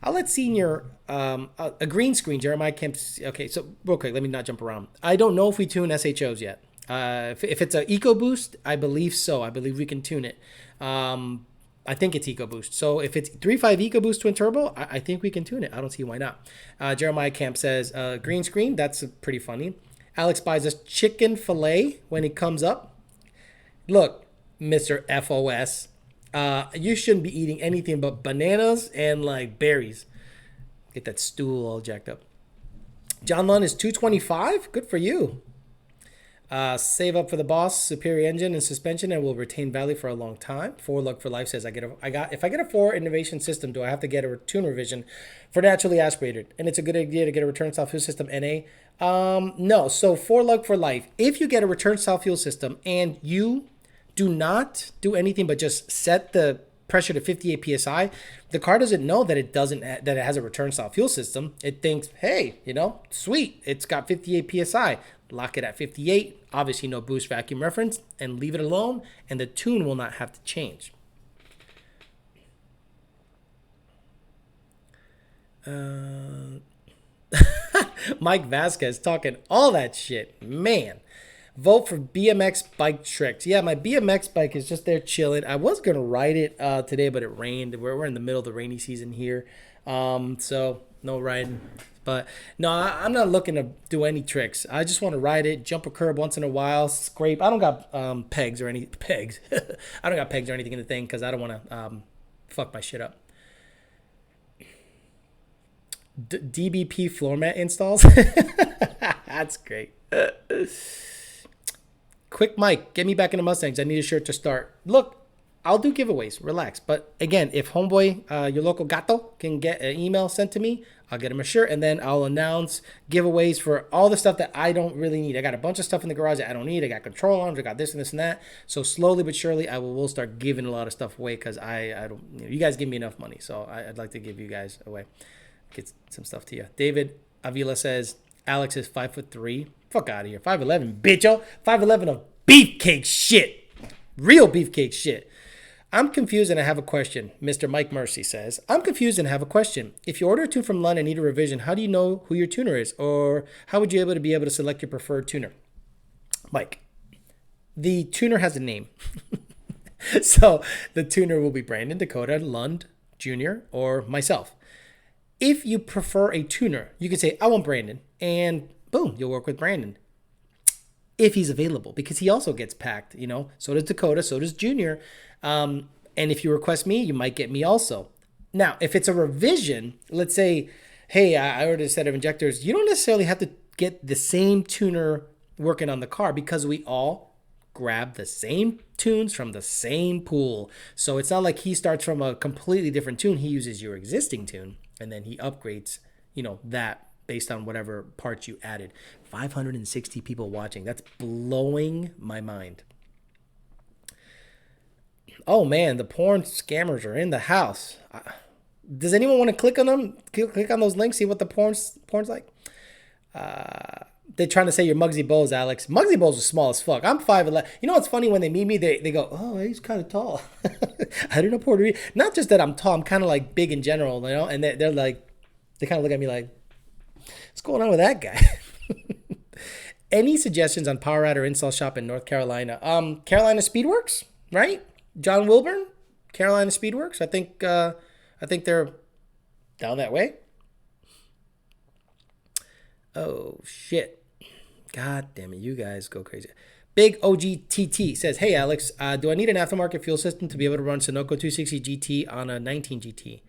I'll let senior, a green screen, Jeremiah Kemp. Okay, so real quick, let me not jump around. I don't know if we tune SHOs yet. If it's an EcoBoost, I believe so. I believe we can tune it. I think it's EcoBoost. So if it's 3.5 EcoBoost twin turbo, I think we can tune it. I don't see why not. Jeremiah Camp says, green screen, that's pretty funny. Alex buys us chicken fillet when it comes up. Look, Mr. FOS, you shouldn't be eating anything but bananas and like berries. Get that stool all jacked up. John Lund is 225. Good for you. Save up for the boss, superior engine and suspension, and will retain value for a long time. Lug for Life says, if I get a 4 innovation system, do I have to get a tune revision for naturally aspirated? And it's a good idea to get a return style fuel system NA. No. So Lug for Life, if you get a return style fuel system and you do not do anything but just set the pressure to 58 psi, the car doesn't know that it has a return style fuel system. It thinks, hey, sweet, it's got 58 psi. Lock it at 58, obviously no boost vacuum reference, and leave it alone, and the tune will not have to change. Mike Vasquez talking all that shit. Man, vote for BMX bike tricks. Yeah, my BMX bike is just there chilling. I was going to ride it today, but it rained. We're in the middle of the rainy season here, so no riding. But no, I'm not looking to do any tricks. I just want to ride it, jump a curb once in a while, scrape. I don't got pegs or any pegs. I don't got pegs or anything in the thing because I don't want to fuck my shit up. DBP floor mat installs. That's great. Quick Mike, get me back into Mustangs. I need a shirt to start. Look, I'll do giveaways. Relax. But again, if homeboy, your local gato, can get an email sent to me, I'll get him a shirt, and then I'll announce giveaways for all the stuff that I don't really need. I got a bunch of stuff in the garage that I don't need. I got control arms. I got this and this and that. So slowly but surely, I will start giving a lot of stuff away because I don't. You guys give me enough money, so I'd like to give you guys away, get some stuff to you. David Avila says Alex is 5'3". Fuck out of here, 5'11", bitcho. 5'11" of beefcake shit, real beefcake shit. I'm confused and I have a question. Mr. Mike Mercy says, I'm confused and have a question. If you order a tune from Lund and need a revision, how do you know who your tuner is? Or how would you be able to select your preferred tuner? Mike, the tuner has a name. So the tuner will be Brandon, Dakota, Lund, Jr., or myself. If you prefer a tuner, you can say, I want Brandon, and boom, you'll work with Brandon. If he's available, because he also gets packed, so does Dakota, so does Jr. And if you request me, you might get me also. Now, if it's a revision, let's say, hey, I ordered a set of injectors, you don't necessarily have to get the same tuner working on the car because we all grab the same tunes from the same pool. So it's not like he starts from a completely different tune. He uses your existing tune and then he upgrades, that based on whatever parts you added. 560 people watching. That's blowing my mind. Oh man, the porn scammers are in the house. Does anyone want to click on them? Click on those links, see what the porn's like? They're trying to say you're Muggsy Bogues, Alex. Muggsy Bogues is small as fuck. I'm 5'11". You know what's funny? When they meet me, they go, oh, he's kind of tall. I don't know Puerto Rican. Not just that I'm tall. I'm kind of like big in general, And they're like, they kind of look at me like, what's going on with that guy? Any suggestions on Power Ride or Install Shop in North Carolina? Carolina Speedworks, right? John Wilburn, Carolina Speedworks. I think they're down that way. Oh shit! God damn it, you guys go crazy. Big OGTT says, "Hey Alex, do I need an aftermarket fuel system to be able to run Sunoco 260 GT on a 19 GT?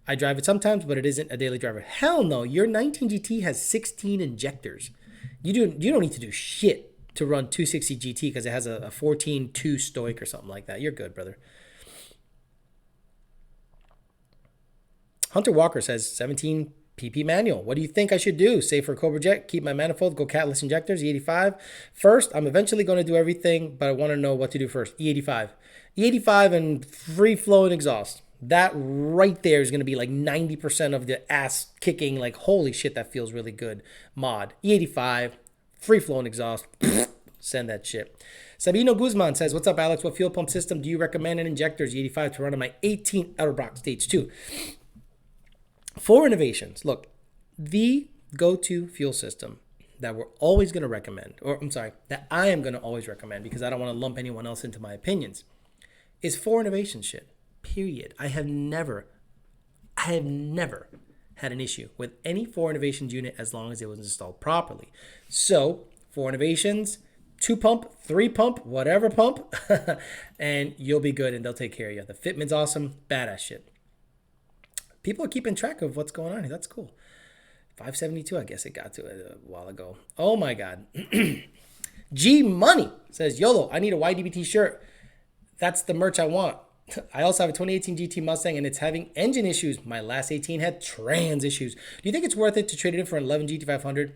I drive it sometimes, but it isn't a daily driver. Hell no, your 19 GT has 16 injectors. You don't need to do shit to run 260 GT because it has a 14.2 Stoic or something like that. You're good, brother." Hunter Walker says 17 PP manual. What do you think I should do? Say for Cobra Jet, keep my manifold, go catless injectors, E85. First, I'm eventually going to do everything, but I want to know what to do first. E85. E85 and free flowing exhaust. That right there is going to be like 90% of the ass kicking, like, holy shit, that feels really good mod. E85, free flowing exhaust. Send that shit. Sabino Guzman says, what's up, Alex? What fuel pump system do you recommend in injectors E85 to run on my 18 Elderbrock Stage 2? 4 innovations. Look, the go-to fuel system that we're always going to recommend, that I am going to always recommend because I don't want to lump anyone else into my opinions, is 4 innovation shit. Period. I have never had an issue with any 4 innovations unit as long as it was installed properly. So, 4 innovations, 2 pump, 3 pump, whatever pump, and you'll be good and they'll take care of you. The fitment's awesome, badass shit. People are keeping track of what's going on here. That's cool. 572, I guess it got to it a while ago. Oh my God. G Money says, YOLO, I need a YDBT shirt. That's the merch I want. I also have a 2018 GT Mustang and it's having engine issues. My last 18 had trans issues. Do you think it's worth it to trade it in for an 11 GT500?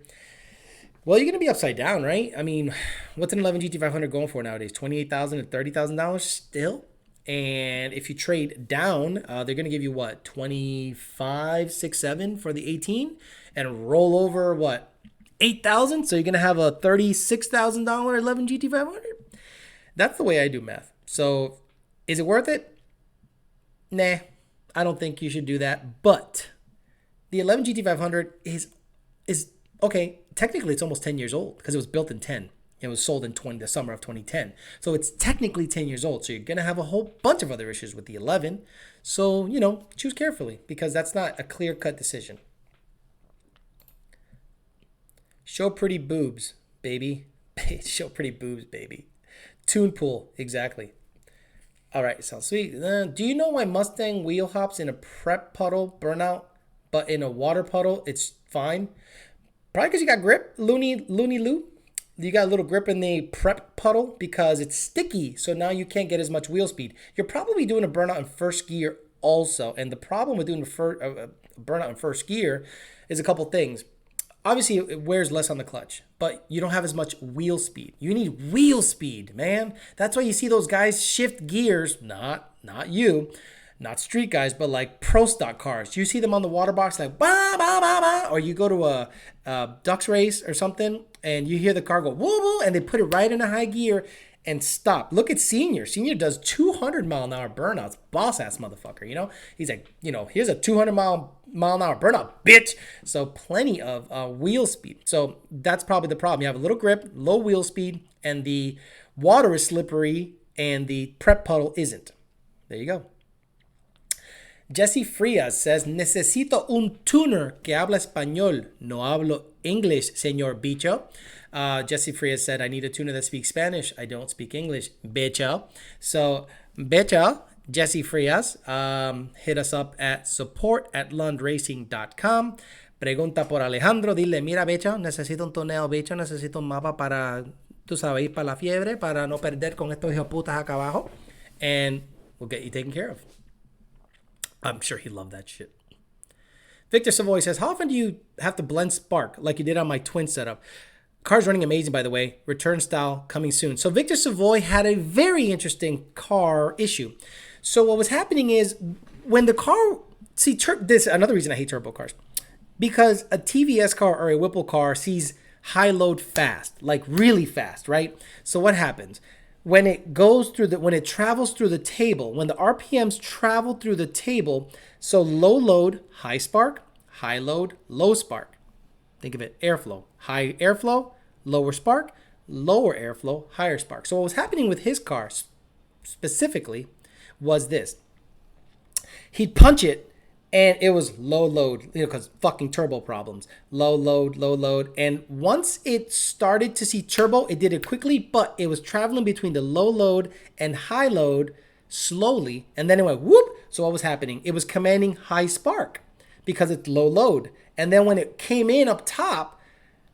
Well, you're going to be upside down, right? I mean, what's an 11 GT500 going for nowadays? $28,000 to $30,000 still? And if you trade down, they're going to give you what, 25, 6, 7 for the 18 and roll over what, 8,000? So you're going to have a $36,000 11 GT500. That's the way I do math. So is it worth it? Nah, I don't think you should do that. But the 11 GT500 is okay. Technically, it's almost 10 years old because it was built in 10. It was sold in the summer of 2010. So it's technically 10 years old. So you're going to have a whole bunch of other issues with the 11. So, choose carefully because that's not a clear-cut decision. Show pretty boobs, baby. Show pretty boobs, baby. Tune pool, exactly. All right, sounds sweet. Do you know why Mustang wheel hops in a prep puddle burnout, but in a water puddle, it's fine? Probably because you got grip, loony loo. You got a little grip in the prep puddle because it's sticky, so now you can't get as much wheel speed. You're probably doing a burnout in first gear also, and the problem with doing a burnout in first gear is a couple things. Obviously, it wears less on the clutch, but you don't have as much wheel speed. You need wheel speed, man. That's why you see those guys shift gears, not you, not street guys, but like pro stock cars. You see them on the water box like, bah, bah, bah, bah, or you go to a ducks race or something, and you hear the car go, woo, woo, and they put it right in a high gear and stop. Look at Senior. Senior does 200 mile an hour burnouts. Boss ass motherfucker, He's like, here's a 200 mile an hour burnout, bitch. So plenty of wheel speed. So that's probably the problem. You have a little grip, low wheel speed, and the water is slippery and the prep puddle isn't. There you go. Jesse Frias says, necesito un tuner que habla español. No hablo English, señor bicho. Jesse Frias said, I need a tuner that speaks Spanish. I don't speak English, bicho. So, bicho, Jesse Frias, hit us up at support@lundracing.com. Pregunta por Alejandro. Dile, mira, bicho, necesito un tuneo, bicho. Necesito un mapa para, tú sabes, ir para la fiebre, para no perder con estos hijos putas acá abajo. And we'll get you taken care of. I'm sure he'd love that shit. Victor Savoy says, how often do you have to blend spark like you did on my twin setup? Car's running amazing, by the way. Return style coming soon. So Victor Savoy had a very interesting car issue. So what was happening is when the car, this another reason I hate turbo cars, because a TVS car or a Whipple car sees high load fast, like really fast, right? So what happens? When it goes through when it travels through the table, when the RPMs travel through the table, so low load, high spark, high load, low spark. Think of it, airflow. High airflow, lower spark, lower airflow, higher spark. So what was happening with his car specifically was this. He'd punch it and it was low load, because fucking turbo problems. Low load, low load. And once it started to see turbo, it did it quickly, but it was traveling between the low load and high load slowly. And then it went whoop. So what was happening? It was commanding high spark because it's low load. And then when it came in up top,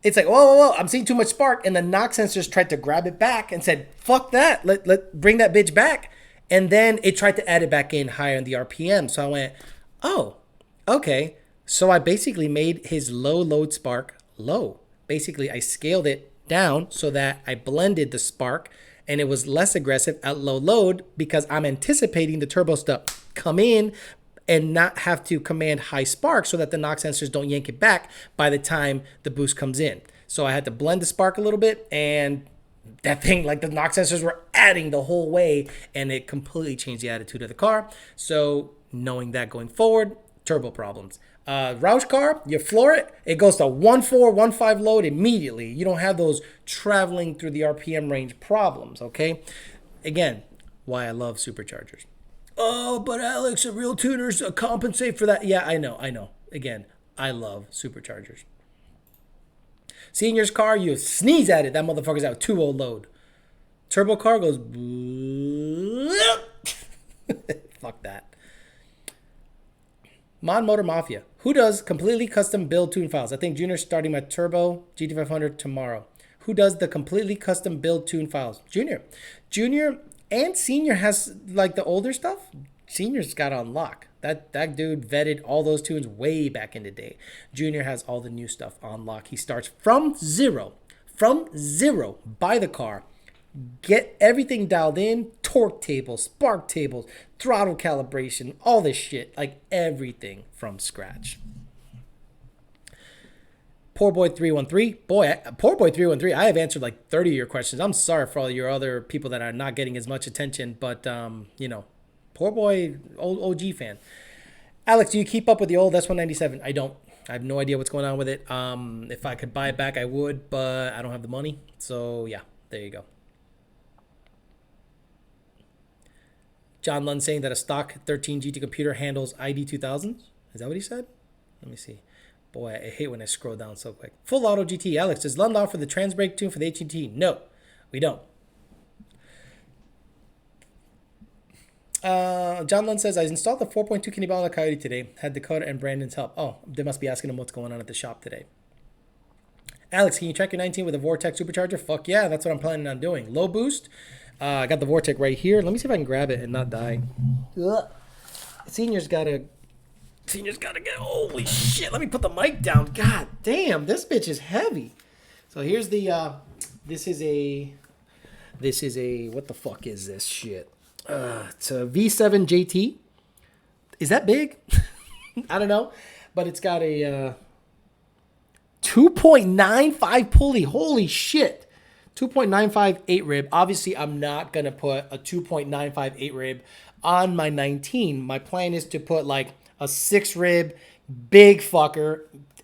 it's like, whoa, I'm seeing too much spark. And the knock sensors tried to grab it back and said, fuck that. Let bring that bitch back. And then it tried to add it back in higher in the RPM. So I went, oh, okay. So I basically made his low load spark low. Basically, I scaled it down so that I blended the spark and it was less aggressive at low load because I'm anticipating the turbo stuff come in and not have to command high spark so that the knock sensors don't yank it back by the time the boost comes in. So I had to blend the spark a little bit, and that thing, like the knock sensors were adding the whole way, and it completely changed the attitude of the car. So knowing that going forward, turbo problems. Roush car, you floor it, it goes to 1.4, 1.5 load immediately. You don't have those traveling through the RPM range problems, okay? Again, why I love superchargers. Oh, but Alex, real tuners compensate for that. Yeah, I know. Again, I love superchargers. Senior's car, you sneeze at it, that motherfucker's out 2.0 load. Turbo car goes fuck that. Mod Motor Mafia. Who does completely custom build tune files? I think Junior's starting my Turbo GT500 tomorrow. Who does the completely custom build tune files? Junior. Junior and Senior has like the older stuff. Senior's got on lock. That dude vetted all those tunes way back in the day. Junior has all the new stuff on lock. He starts from zero. Buy the car. Get everything dialed in. Torque tables, spark tables, throttle calibration, all this shit. Like everything from scratch. Poor Boy 313. Poor Boy 313. I have answered like 30 of your questions. I'm sorry for all your other people that are not getting as much attention, but Poor Boy, old OG fan. Alex, do you keep up with the old S197? I don't. I have no idea what's going on with it. If I could buy it back, I would, but I don't have the money. So yeah, there you go. John Lund saying that a stock 13 GT computer handles ID 2000s. Is that what he said? Let me see. Boy, I hate when I scroll down so quick. Full auto GT. Alex, does Lund offer the trans brake tune for the HGT? No, we don't. John Lund says, I installed the 4.2 kidney ball on the Coyote today. Had Dakota and Brandon's help. Oh, they must be asking him what's going on at the shop today. Alex, can you track your 19 with a Vortech supercharger? Fuck yeah, that's what I'm planning on doing. Low boost. I got the Vortech right here. Let me see if I can grab it and not die. Ugh. Senior's gotta get, holy shit. Let me put the mic down. God damn, this bitch is heavy. So here's the, this is a, what the fuck is this shit? It's a V7 JT. Is that big? I don't know. But it's got a 2.95 pulley. Holy shit. 2.95 8 rib. Obviously, I'm not going to put a 2.95 8 rib on my 19. My plan is to put like a 6 rib, big fucker,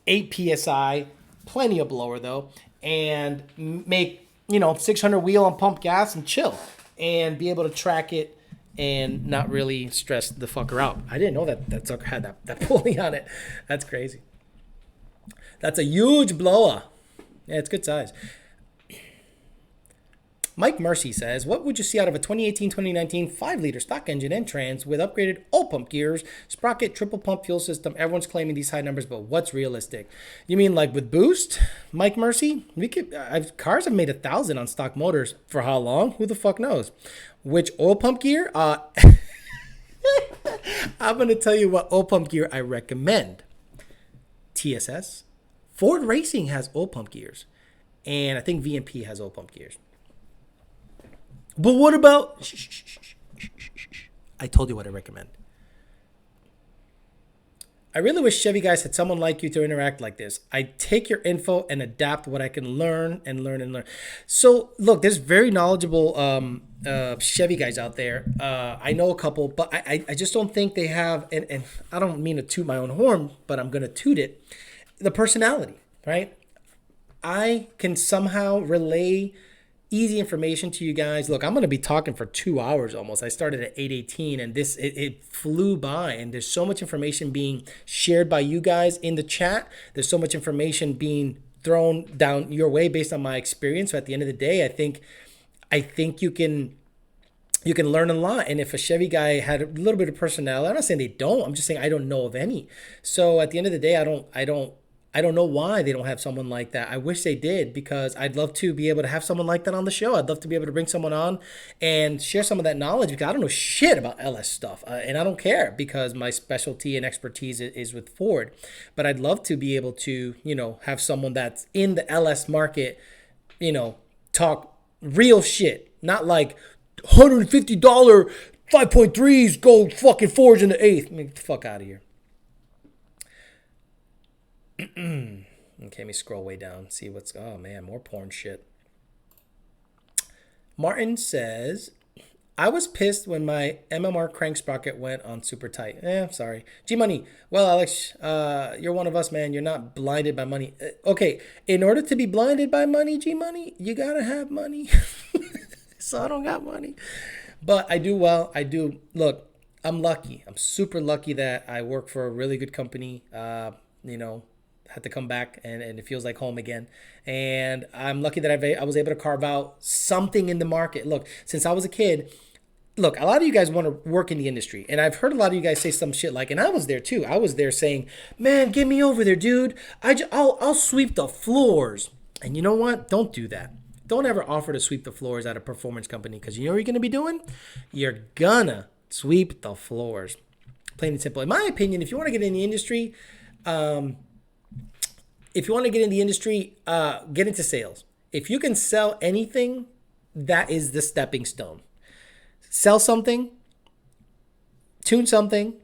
8 PSI, plenty of blower though, and make, 600 wheel on pump gas and chill. and be able to track it and not really stress the fucker out. I didn't know that sucker had that pulley on it. That's crazy. That's a huge blower. Yeah, it's good size. Mike Mercy says, what would you see out of a 2018-2019 5-liter stock engine and trans with upgraded oil pump gears, sprocket, triple pump fuel system? Everyone's claiming these high numbers, but what's realistic? You mean like with boost, Mike Mercy? Cars have made 1,000 on stock motors. For how long? Who the fuck knows? Which oil pump gear? I'm going to tell you what oil pump gear I recommend. TSS. Ford Racing has oil pump gears. And I think VMP has oil pump gears. But what about... I told you what I recommend. I really wish Chevy guys had someone like you to interact like this. I take your info and adapt what I can learn. So, look, there's very knowledgeable Chevy guys out there. I know a couple, but I just don't think they have, and I don't mean to toot my own horn, but I'm going to toot it, the personality, right? I can somehow relay easy information to you guys. Look, I'm going to be talking for 2 hours almost. I started at 8:18 and it flew by, and there's so much information being shared by you guys in the chat. There's so much information being thrown down your way based on my experience. So at the end of the day, I think you can learn a lot. And if a Chevy guy had a little bit of personality, I'm not saying they don't, I'm just saying I don't know of any. So at the end of the day, I don't know why they don't have someone like that. I wish they did, because I'd love to be able to have someone like that on the show. I'd love to be able to bring someone on and share some of that knowledge, because I don't know shit about LS stuff. And I don't care, because my specialty and expertise is with Ford. But I'd love to be able to, have someone that's in the LS market, talk real shit. Not like $150 5.3s go fucking forge in the eighth. Get the fuck out of here. Okay, let me scroll way down, see what's... Oh, man, more porn shit. Martin says, I was pissed when my MMR crank sprocket went on super tight. Sorry. G-Money. Well, Alex, you're one of us, man. You're not blinded by money. Okay, in order to be blinded by money, G-Money, you gotta have money. So I don't got money. But I do well. I do. Look, I'm lucky. I'm super lucky that I work for a really good company. Had to come back and it feels like home again. And I'm lucky that I was able to carve out something in the market. Look, since I was a kid, a lot of you guys want to work in the industry. And I've heard a lot of you guys say some shit like, and I was there too. I was there saying, man, get me over there, dude. I'll sweep the floors. And you know what? Don't do that. Don't ever offer to sweep the floors at a performance company, because you know what you're going to be doing? You're gonna sweep the floors. Plain and simple. In my opinion, if you want to get in the industry, get into sales. If you can sell anything, that is the stepping stone. Sell something, tune something,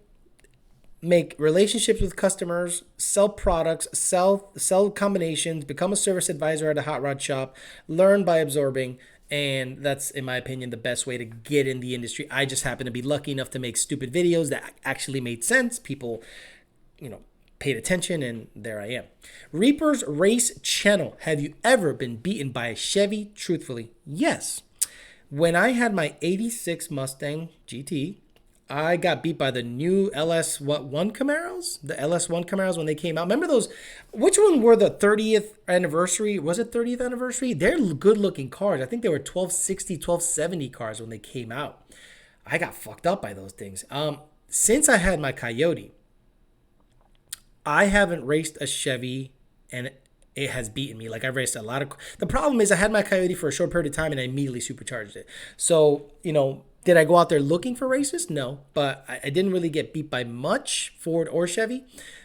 make relationships with customers, sell products, sell combinations, become a service advisor at a hot rod shop, learn by absorbing, and that's, in my opinion, the best way to get in the industry. I just happen to be lucky enough to make stupid videos that actually made sense. People, paid attention, and there I am. Reaper's Race Channel. Have you ever been beaten by a Chevy? Truthfully, yes. When I had my 86 Mustang GT, I got beat by the new LS1 Camaros? The LS1 Camaros when they came out. Remember those? Which one were the 30th anniversary? Was it 30th anniversary? They're good-looking cars. I think they were 1260, 1270 cars when they came out. I got fucked up by those things. Since I had my Coyote, I haven't raced a Chevy and it has beaten me. Like, I've raced a lot of... The problem is I had my Coyote for a short period of time and I immediately supercharged it. So, did I go out there looking for races? No, but I didn't really get beat by much, Ford or Chevy.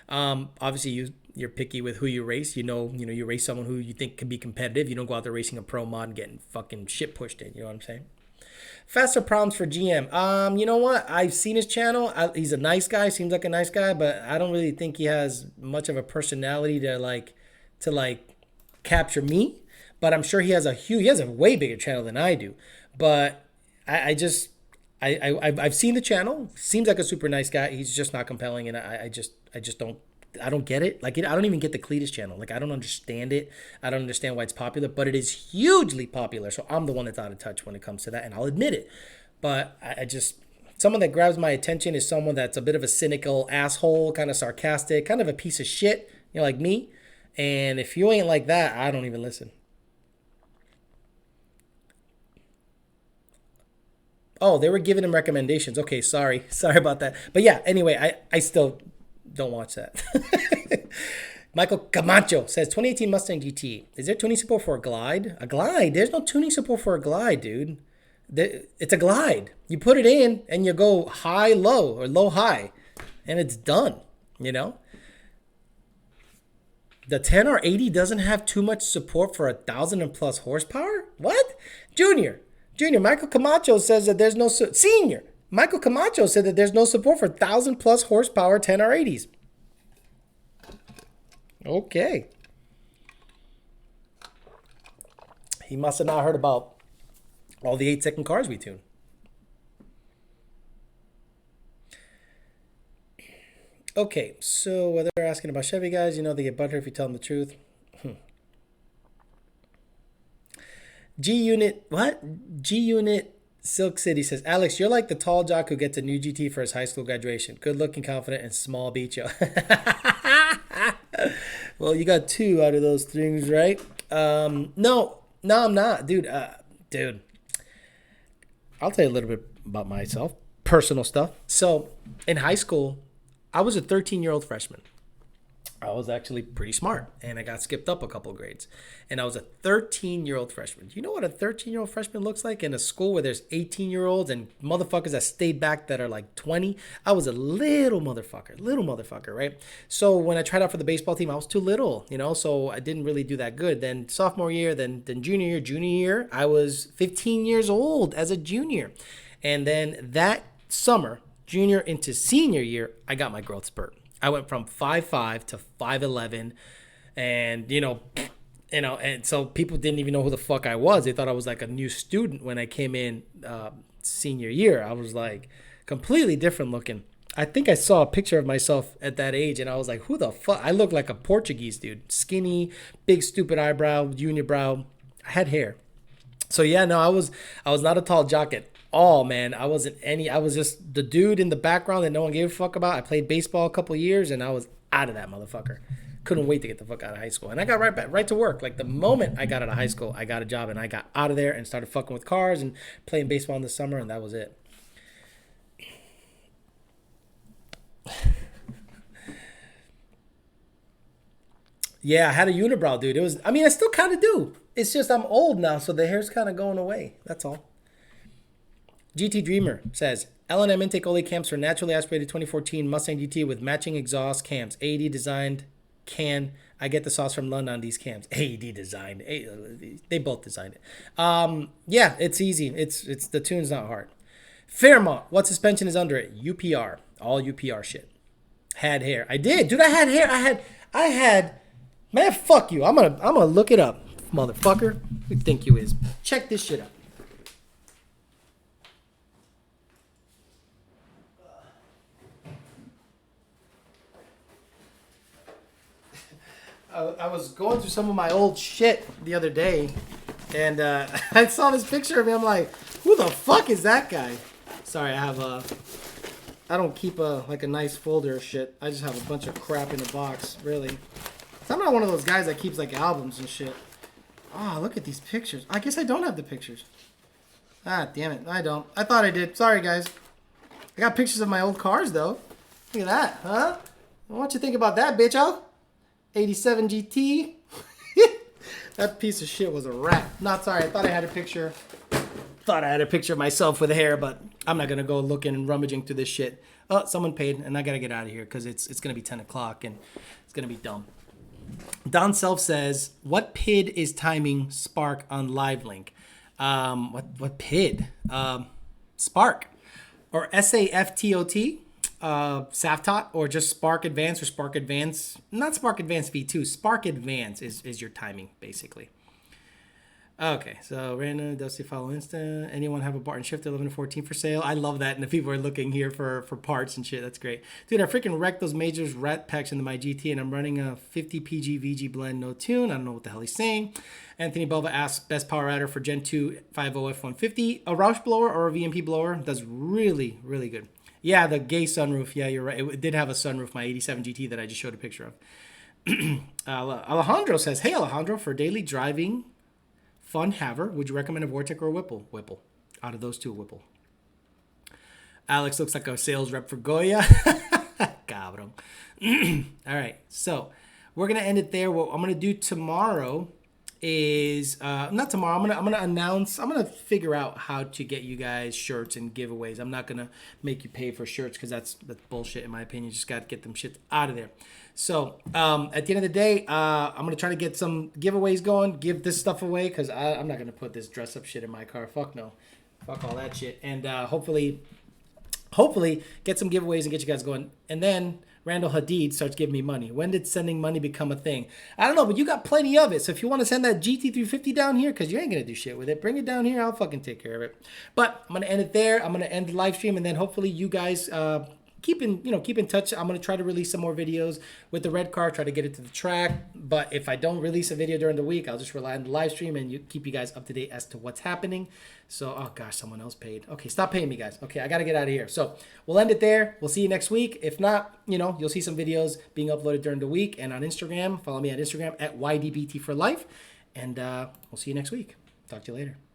Obviously, you're picky with who you race. You race someone who you think can be competitive. You don't go out there racing a pro mod and getting fucking shit pushed in. You know what I'm saying? Faster problems for GM. You know what? I've seen his channel. He's a nice guy. Seems like a nice guy, but I don't really think he has much of a personality to capture me. But I'm sure he has a way bigger channel than I do. But I've seen the channel. Seems like a super nice guy. He's just not compelling, and I just don't I don't get it. Like, I don't even get the Cletus channel. Like, I don't understand it. I don't understand why it's popular, but it is hugely popular. So I'm the one that's out of touch when it comes to that, and I'll admit it. But I just, someone that grabs my attention is someone that's a bit of a cynical asshole, kind of sarcastic, kind of a piece of shit, you know, like me. And if you ain't like that, I don't even listen. Oh, they were giving him recommendations. Okay, sorry. Sorry about that. But yeah, anyway, I still don't watch that. Michael Camacho says 2018 Mustang GT. Is there tuning support for a Glide? A Glide? There's no tuning support for a Glide, dude. It's a Glide. You put it in and you go high, low, or low, high, and it's done, you know? The 10R80 doesn't have too much support for 1,000 and plus horsepower? What? Junior, Michael Camacho says that there's no... Senior, Michael Camacho said that there's no support for 1,000 plus horsepower 10R80s. Okay. He must have not heard about all the 8-second cars we tune. Okay, so they're asking about Chevy guys. You know they get butthurt if you tell them the truth. G-Unit, what? G-Unit Silk City says, Alex, you're like the tall jock who gets a new GT for his high school graduation. Good looking, confident, and small beach. Well, you got 2 out of those things, right? No, I'm not. Dude, I'll tell you a little bit about myself. Personal stuff. So, in high school, I was a 13-year-old freshman. I was actually pretty smart, and I got skipped up a couple grades. And I was a 13-year-old freshman. Do you know what a 13-year-old freshman looks like in a school where there's 18-year-olds and motherfuckers that stayed back that are like 20? I was a little motherfucker, right? So when I tried out for the baseball team, I was too little, you know, so I didn't really do that good. Then sophomore year, then junior year, I was 15 years old as a junior. And then that summer, junior into senior year, I got my growth spurt. I went from 5'5" to 5'11", and and so people didn't even know who the fuck I was. They thought I was like a new student when I came in senior year. I was like completely different looking. I think I saw a picture of myself at that age, and I was like, who the fuck? I look like a Portuguese dude, skinny, big stupid eyebrow, unibrow. I had hair. So yeah, no, I was not a tall jock at all, man. I was just the dude in the background that no one gave a fuck about. I played baseball a couple years, and I was out of that motherfucker. Couldn't wait to get the fuck out of high school. And I got right to work. Like the moment I got out of high school, I got a job, and I got out of there and started fucking with cars and playing baseball in the summer, and that was it. Yeah, I had a unibrow, dude. I still kind of do. It's just I'm old now, so the hair's kind of going away. That's all. GT Dreamer says, L&M intake only cams for naturally aspirated 2014 Mustang GT with matching exhaust cams. AED designed can. I get the sauce from London on these cams. AED designed. They both designed it. Yeah, it's easy. It's the tune's not hard. Fairmont, what suspension is under it? UPR. All UPR shit. Had hair. I did. Dude, I had hair. I had man, fuck you. I'm gonna look it up, motherfucker. Who you think you is? Check this shit out. I was going through some of my old shit the other day, and I saw this picture of me. I'm like, who the fuck is that guy? Sorry, I don't keep a nice folder of shit. I just have a bunch of crap in a box, really. I'm not one of those guys that keeps like albums and shit. Oh, look at these pictures. I guess I don't have the pictures. Ah, damn it. I don't. I thought I did. Sorry, guys. I got pictures of my old cars, though. Look at that, huh? What you think about that, bitcho? 87 GT. That piece of shit was a rat. Not sorry. I thought I had a picture. Thought I had a picture of myself with hair, but I'm not gonna go looking and rummaging through this shit. Oh, someone paid, and I gotta get out of here because it's gonna be 10 o'clock and it's gonna be dumb. Don Self says, "What PID is timing Spark on LiveLink? What PID? Spark or SAFTOT? SAFTOT or just Spark Advance or Spark Advance? Not Spark Advance V2. Spark Advance is your timing basically. Okay, so random Dusty follow Insta. Anyone have a Barton Shifter 11 to 14 for sale? I love that, and the people are looking here for parts and shit. That's great, dude. I freaking wrecked those majors rat packs into my GT, and I'm running a 50 PG VG blend, no tune. I don't know what the hell he's saying. Anthony Belva asks best power adder for Gen 2 50F150. A Roush blower or a VMP blower does really good. Yeah, the gay sunroof. Yeah, you're right. It did have a sunroof. My 87 GT that I just showed a picture of. Alejandro says, "Hey Alejandro, for daily driving." Fun haver. Would you recommend a Vortech or a Whipple? Whipple. Out of those two, Whipple. Alex looks like a sales rep for Goya. Cabrón. All right. So we're gonna end it there. What I'm gonna do tomorrow is not tomorrow. I'm gonna announce. I'm gonna figure out how to get you guys shirts and giveaways. I'm not gonna make you pay for shirts because that's bullshit in my opinion. You just gotta get them shit out of there. So at the end of the day, I'm gonna try to get some giveaways going. Give this stuff away because I'm not gonna put this dress up shit in my car. Fuck no. Fuck all that shit. And hopefully get some giveaways and get you guys going. And then Randall Hadid starts giving me money. When did sending money become a thing? I don't know, but you got plenty of it. So if you want to send that GT350 down here, because you ain't going to do shit with it, bring it down here. I'll fucking take care of it. But I'm going to end it there. I'm going to end the live stream. And then hopefully you guys keep in touch. I'm going to try to release some more videos with the red car, try to get it to the track. But if I don't release a video during the week, I'll just rely on the live stream and keep you guys up to date as to what's happening. So, oh gosh, someone else paid. Okay, stop paying me, guys. Okay, I got to get out of here. So we'll end it there. We'll see you next week. If not, you'll see some videos being uploaded during the week. And on Instagram, follow me on Instagram at YDBT for life. And we'll see you next week. Talk to you later.